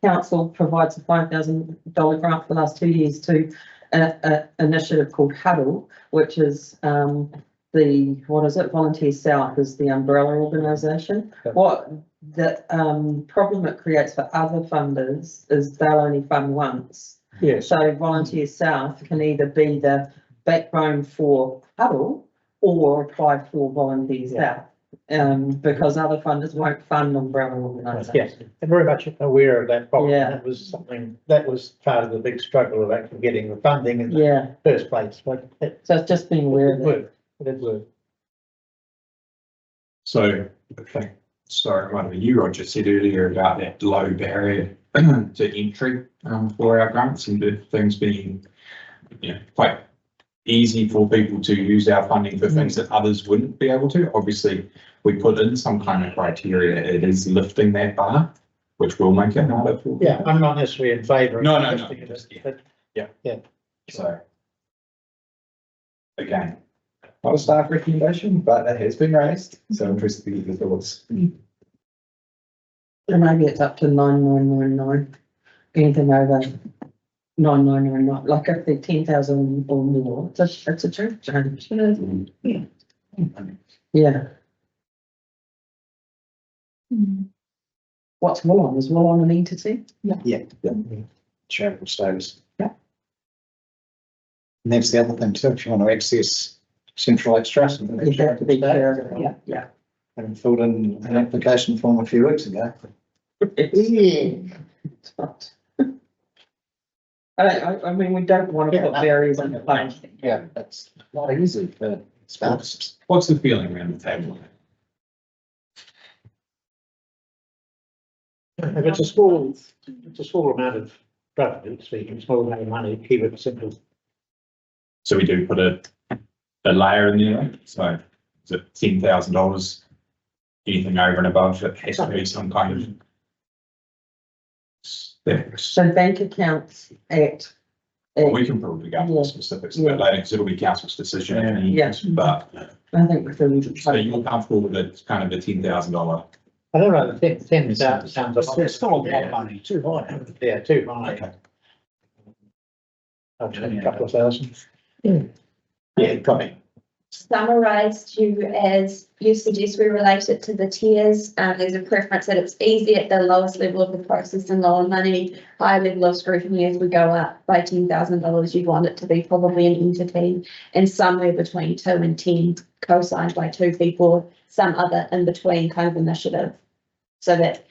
E: council provides a $5,000 grant for the last 2 years to an initiative called Huddle, which is Volunteer South is the umbrella organisation.
G: Okay.
E: What the problem it creates for other funders is they'll only fund once.
G: Yes.
E: So Volunteer South can either be the backbone for Huddle or apply for Volunteer South. Because other funders won't fund umbrella organisations.
G: Yes, I'm very much aware of that problem.
E: Yeah.
G: That was something, that was part of the big struggle of actually getting the funding in the
E: Yeah,
G: first place, but it
E: so it's just being aware of that.
G: worked. It did work.
C: So, okay, sorry, one of you, Roger, said earlier about that low barrier to entry for our grants and the things being, you know, quite easy for people to use our funding for things that others wouldn't be able to. Obviously, we put in some kind of criteria. It is lifting that bar, which will make it harder for.
G: Yeah, I'm not necessarily in favour of.
C: No,
G: lifting it,
C: just,
G: but
C: yeah. So, again, not a staff recommendation, but it has been raised, so I'm interested to get your thoughts.
E: And maybe it's up to 9,999, anything over 9,999, like if they're 10,000 or more, it's a change. Yeah. What's Wollon? Is Wollon an entity?
I: Yeah. Charitable status.
E: Yeah.
I: And that's the other thing too, if you want to access centralised trust.
E: You have to be charitable. Yeah.
I: I filled in an application form a few weeks ago.
E: I mean, we don't want to put barriers in the place.
I: Yeah, that's not easy for spouses.
C: What's the feeling around the table?
G: if it's a small amount of, roughly speaking, small amount of money, keep it simple.
C: So we do put a layer in there, so is it $10,000? Anything over and above, it has to be some kind of.
E: So bank accounts at
C: Well, we can probably go into specifics a bit later, because it'll be council's decision. in the end,
E: Yeah.
C: But,
E: I think we can.
C: so you're comfortable with it, kind of the $10,000?
G: I don't know, 10,000 sounds a lot.
F: It's still a lot of money.
G: Too high. Yeah, too high.
C: Okay.
G: I'll take a couple of thousand.
I: Yeah, probably.
K: Summarised you as you suggest we relate it to the tiers. There's a preference that it's easy at the lowest level of the process and lower money, high level of scrutiny as we go up by $10,000. You'd want it to be probably an entity and somewhere between 2 and 10 co-signed by 2 people, some other in between kind of initiative. So that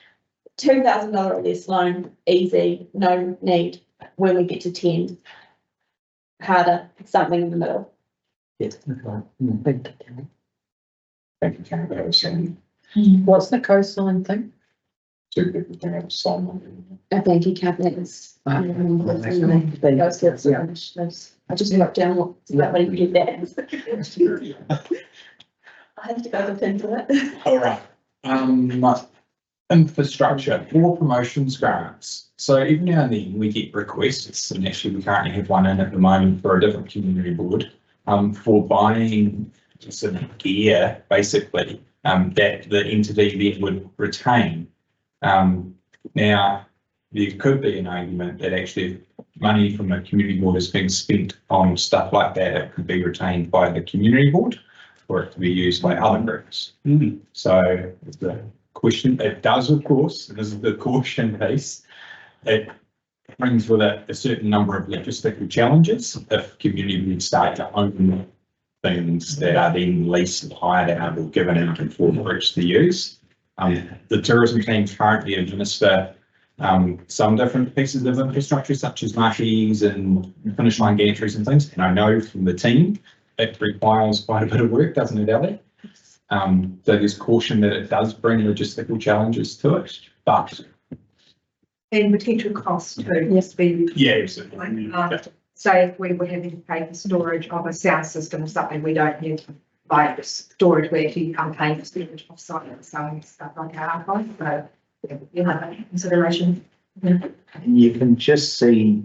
K: $2,000 or less loan, easy, no need. When we get to 10, harder, something in the middle.
C: Thank you, Karen. That was,
E: What's the coastline thing?
C: 2 people can have a sign on.
K: I think you can't let us.
E: Yeah.
K: I just wrote down what you did that. I have to go look into it.
C: All right. Infrastructure for promotions grants. So even now and then we get requests, and actually we currently have one in at the moment for a different community board, for buying some gear, basically, that the entity then would retain. Now, there could be an argument that actually if money from a community board is being spent on stuff like that, it could be retained by the community board, or it could be used by other groups. So the question, it does, of course, and this is the caution piece, it brings with it a certain number of logistical challenges if community boards start to own things that are then leased, hired out, or given into for groups to use. The tourism team currently administer some different pieces of infrastructure, such as marshes and finish line gantries and things. And I know from the team, it requires quite a bit of work, doesn't it, Ellie? So there's caution that it does bring logistical challenges to it, but.
M: And potential costs too.
K: Yes.
C: Yeah, absolutely.
M: Say if we were having to pay for storage of a sound system or something, we don't need like storage, we actually paying for storage of site and selling stuff like our archive, so you have that consideration.
I: And you can just see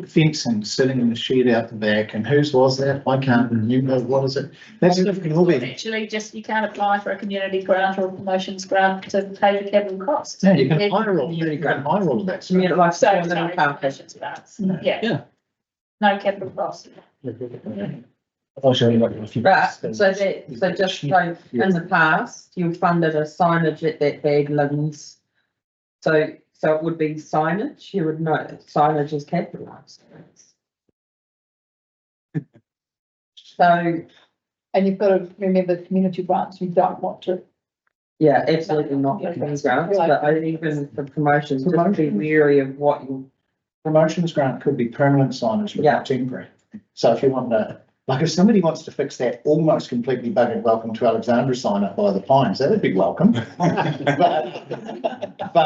I: fencing sitting in the shed out the back, and whose was that? I can't remember. What is it? That's
B: Actually, just you can't apply for a community grant or a promotions grant to pay the capital costs.
I: Yeah, you can hire all, you can hire all of that.
E: Yeah, like
B: So,
E: so,
B: sorry, promotions grants, yeah.
F: Yeah.
B: No capital cost.
G: I'll show you what if you.
E: Right, so just like in the past, you funded a signage at that Baglands. So it would be signage, you would know signage is capitalised. So,
H: And you've got to remember community grants, you don't want to.
E: yeah, absolutely not the grants, but I think even for promotions, just be wary of what you.
I: Promotions grant could be permanent signage, but not temporary. So if you want to, like if somebody wants to fix that almost completely buggered welcome to Alexandra sign up by the Pines, that would be welcome. But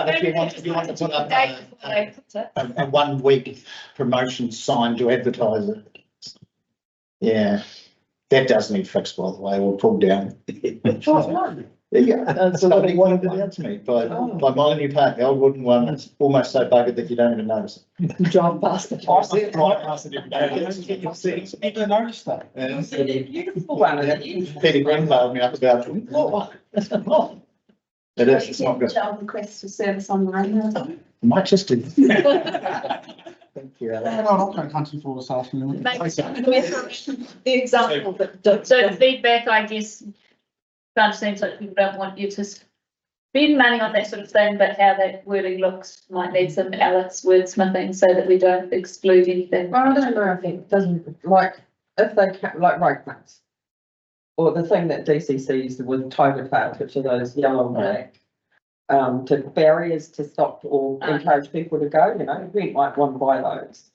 I: if you want to put up a 1 week promotion sign to advertise it. Yeah, that does need fixed, by the way, or pulled down. Yeah, somebody wanted it out to me by Molyneux Park, the old wooden one. It's almost so buggered that you don't even notice it.
H: You drive past it.
I: I see it right past it every day. You'll see it.
F: Never noticed that.
E: Beautiful one,
I: Peter Green mailed me up about it. It is, it's not good.
K: Job request for service online.
I: Might just do. Thank you, Alex.
F: I'm not going hunting for this afternoon.
H: The example that.
B: So the feedback, I guess, kind of seems like people don't want you to spend money on that sort of thing, but how that wording looks might need some Alex wordsmithing so that we don't exclude anything.
E: Well, I don't know, I think it doesn't, like, if they like road plants. Or the thing that DCC's with tiger tails, which are those yellow and black. To barriers to stop or encourage people to go, you know, we might want to buy those.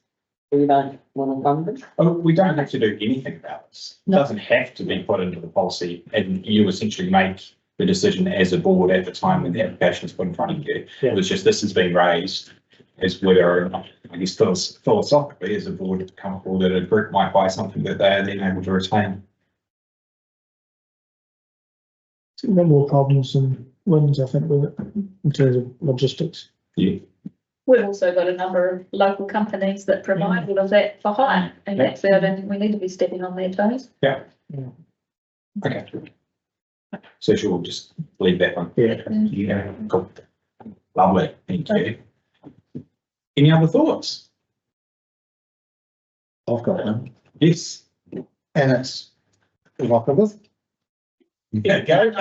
E: We don't want to fund them.
C: Oh, we don't have to do anything about this. It doesn't have to be put into the policy, and you essentially make the decision as a board at the time when the application is put in front of you.
G: Yeah.
C: It was just, this has been raised as whether or not, I guess philosophically, as a board, comfortable that a group might buy something that they are then able to retain.
D: No more problems than wins, I think, with it, in terms of logistics.
C: Yeah.
B: We've also got a number of local companies that provide all of that for hire, and actually I don't think we need to be stepping on their toes.
C: Okay. So she'll just leave that one. Yeah, cool. Lovely, thank you. Any other thoughts?
I: I've got one,
C: Yes.
I: and it's evocative.
C: Yeah, go.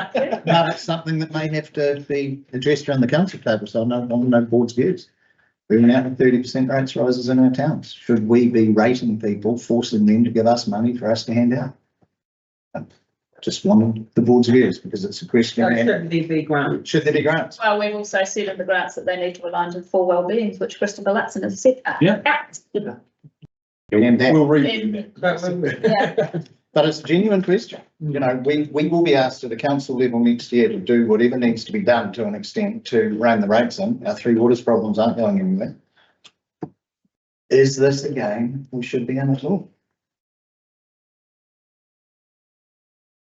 I: No, it's something that may have to be addressed around the council table, so I know board's views. We went out with 30% rates rises in our towns. Should we be rating people, forcing them to give us money for us to hand out? Just wanted the board's views because it's a question.
E: So should there be grants?
I: Should there be grants?
B: Well, we've also said in the grants that they need to align to the four well-beings, which Christopher Latson has said.
C: Yeah.
I: And that,
C: We'll read
B: Yeah.
I: but it's a genuine question. You know, we will be asked at a council level next year to do whatever needs to be done to an extent to rein the rates in. Our Three Waters problems aren't going anywhere. Is this a game we should be in at all?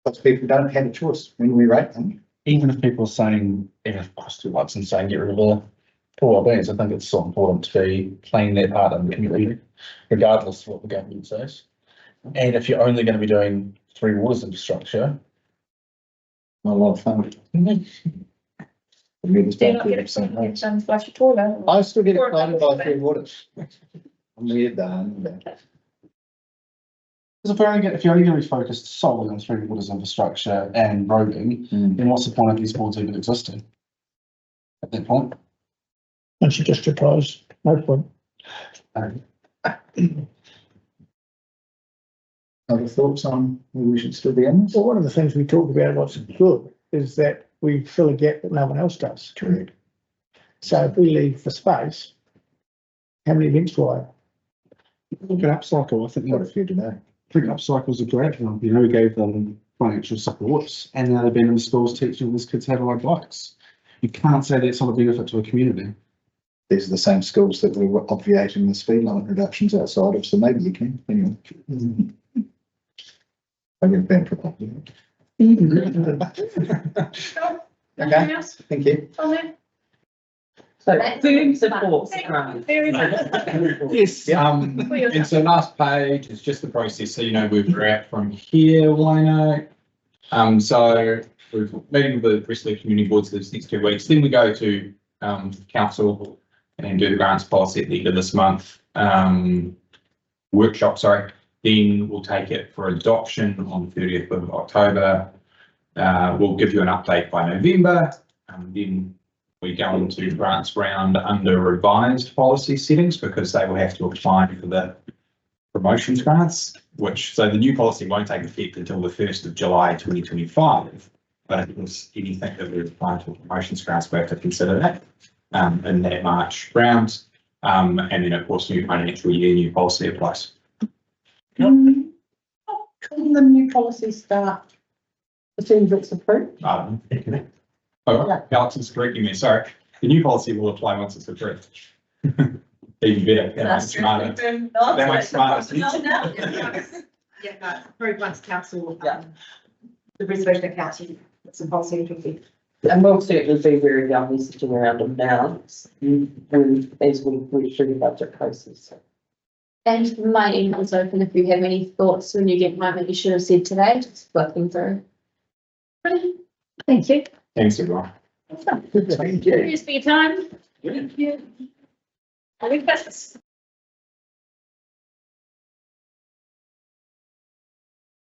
I: Because people don't have a choice when we rate them.
A: Even if people are saying, even if Christy Watson saying get rid of the poor beings, I think it's so important to be playing their part in the community, regardless of what the government says. And if you're only going to be doing Three Waters infrastructure,
I: A lot of fun.
B: Do you not get excited when someone flush a toilet?
I: I still get excited by Three Waters. I'm weird though.
F: Because if you're only going to be focused solely on Three Waters infrastructure and roading, then what's the point of these boards even existing? At that point.
D: Once you just propose, no point.
I: Other thoughts on whether we should still be in this?
D: Well, one of the things we talk about what's good is that we fill a gap that no one else does.
I: Correct.
D: So if we leave for space, how many events do I?
F: Look at Upcycle, I think
I: Quite a few today.
F: Upcycle's a great one. You know, we gave them financial supports and now they've been in the schools teaching these kids how to ride bikes. You can't say that's not a benefit to a community.
I: These are the same schools that we were obviating the speed limit reductions outside of, so maybe you can, anyway. I get banned for that. Okay, thank you.
E: So food supports grants.
B: Very much.
C: Yes, and so last page is just the process, so you know where we're at from here, Wino. So we've meeting with the rest of the community boards this next 2 weeks, then we go to council and do the grants policy at the end of this month. Workshop, sorry, then we'll take it for adoption on the 30th of October. We'll give you an update by November, then we go into grants round under revised policy settings because they will have to apply for the promotions grants, so the new policy won't take effect until the 1st of July 2025. But if there's anything that we're applying to promotions grants, we have to consider that in that March round. And then of course, new financial year, new policy applies.
E: Can the new policy start as soon as it's approved?
C: Oh, Alex is correcting me, sorry. The new policy will apply once it's approved. Even better, that makes it smarter. That makes it smarter.
M: Yeah, no, approved once council, the resolution of council, it's a policy to be.
E: And we'll certainly be very young messaging around them now, as we move through the budget process.
K: And my email's open if you have any thoughts when you get mine that you should have said today, just working through. Brilliant. Thank you.
C: Thanks, everyone.
B: Thank you. Here's for your time. Thank you. Happy Christmas.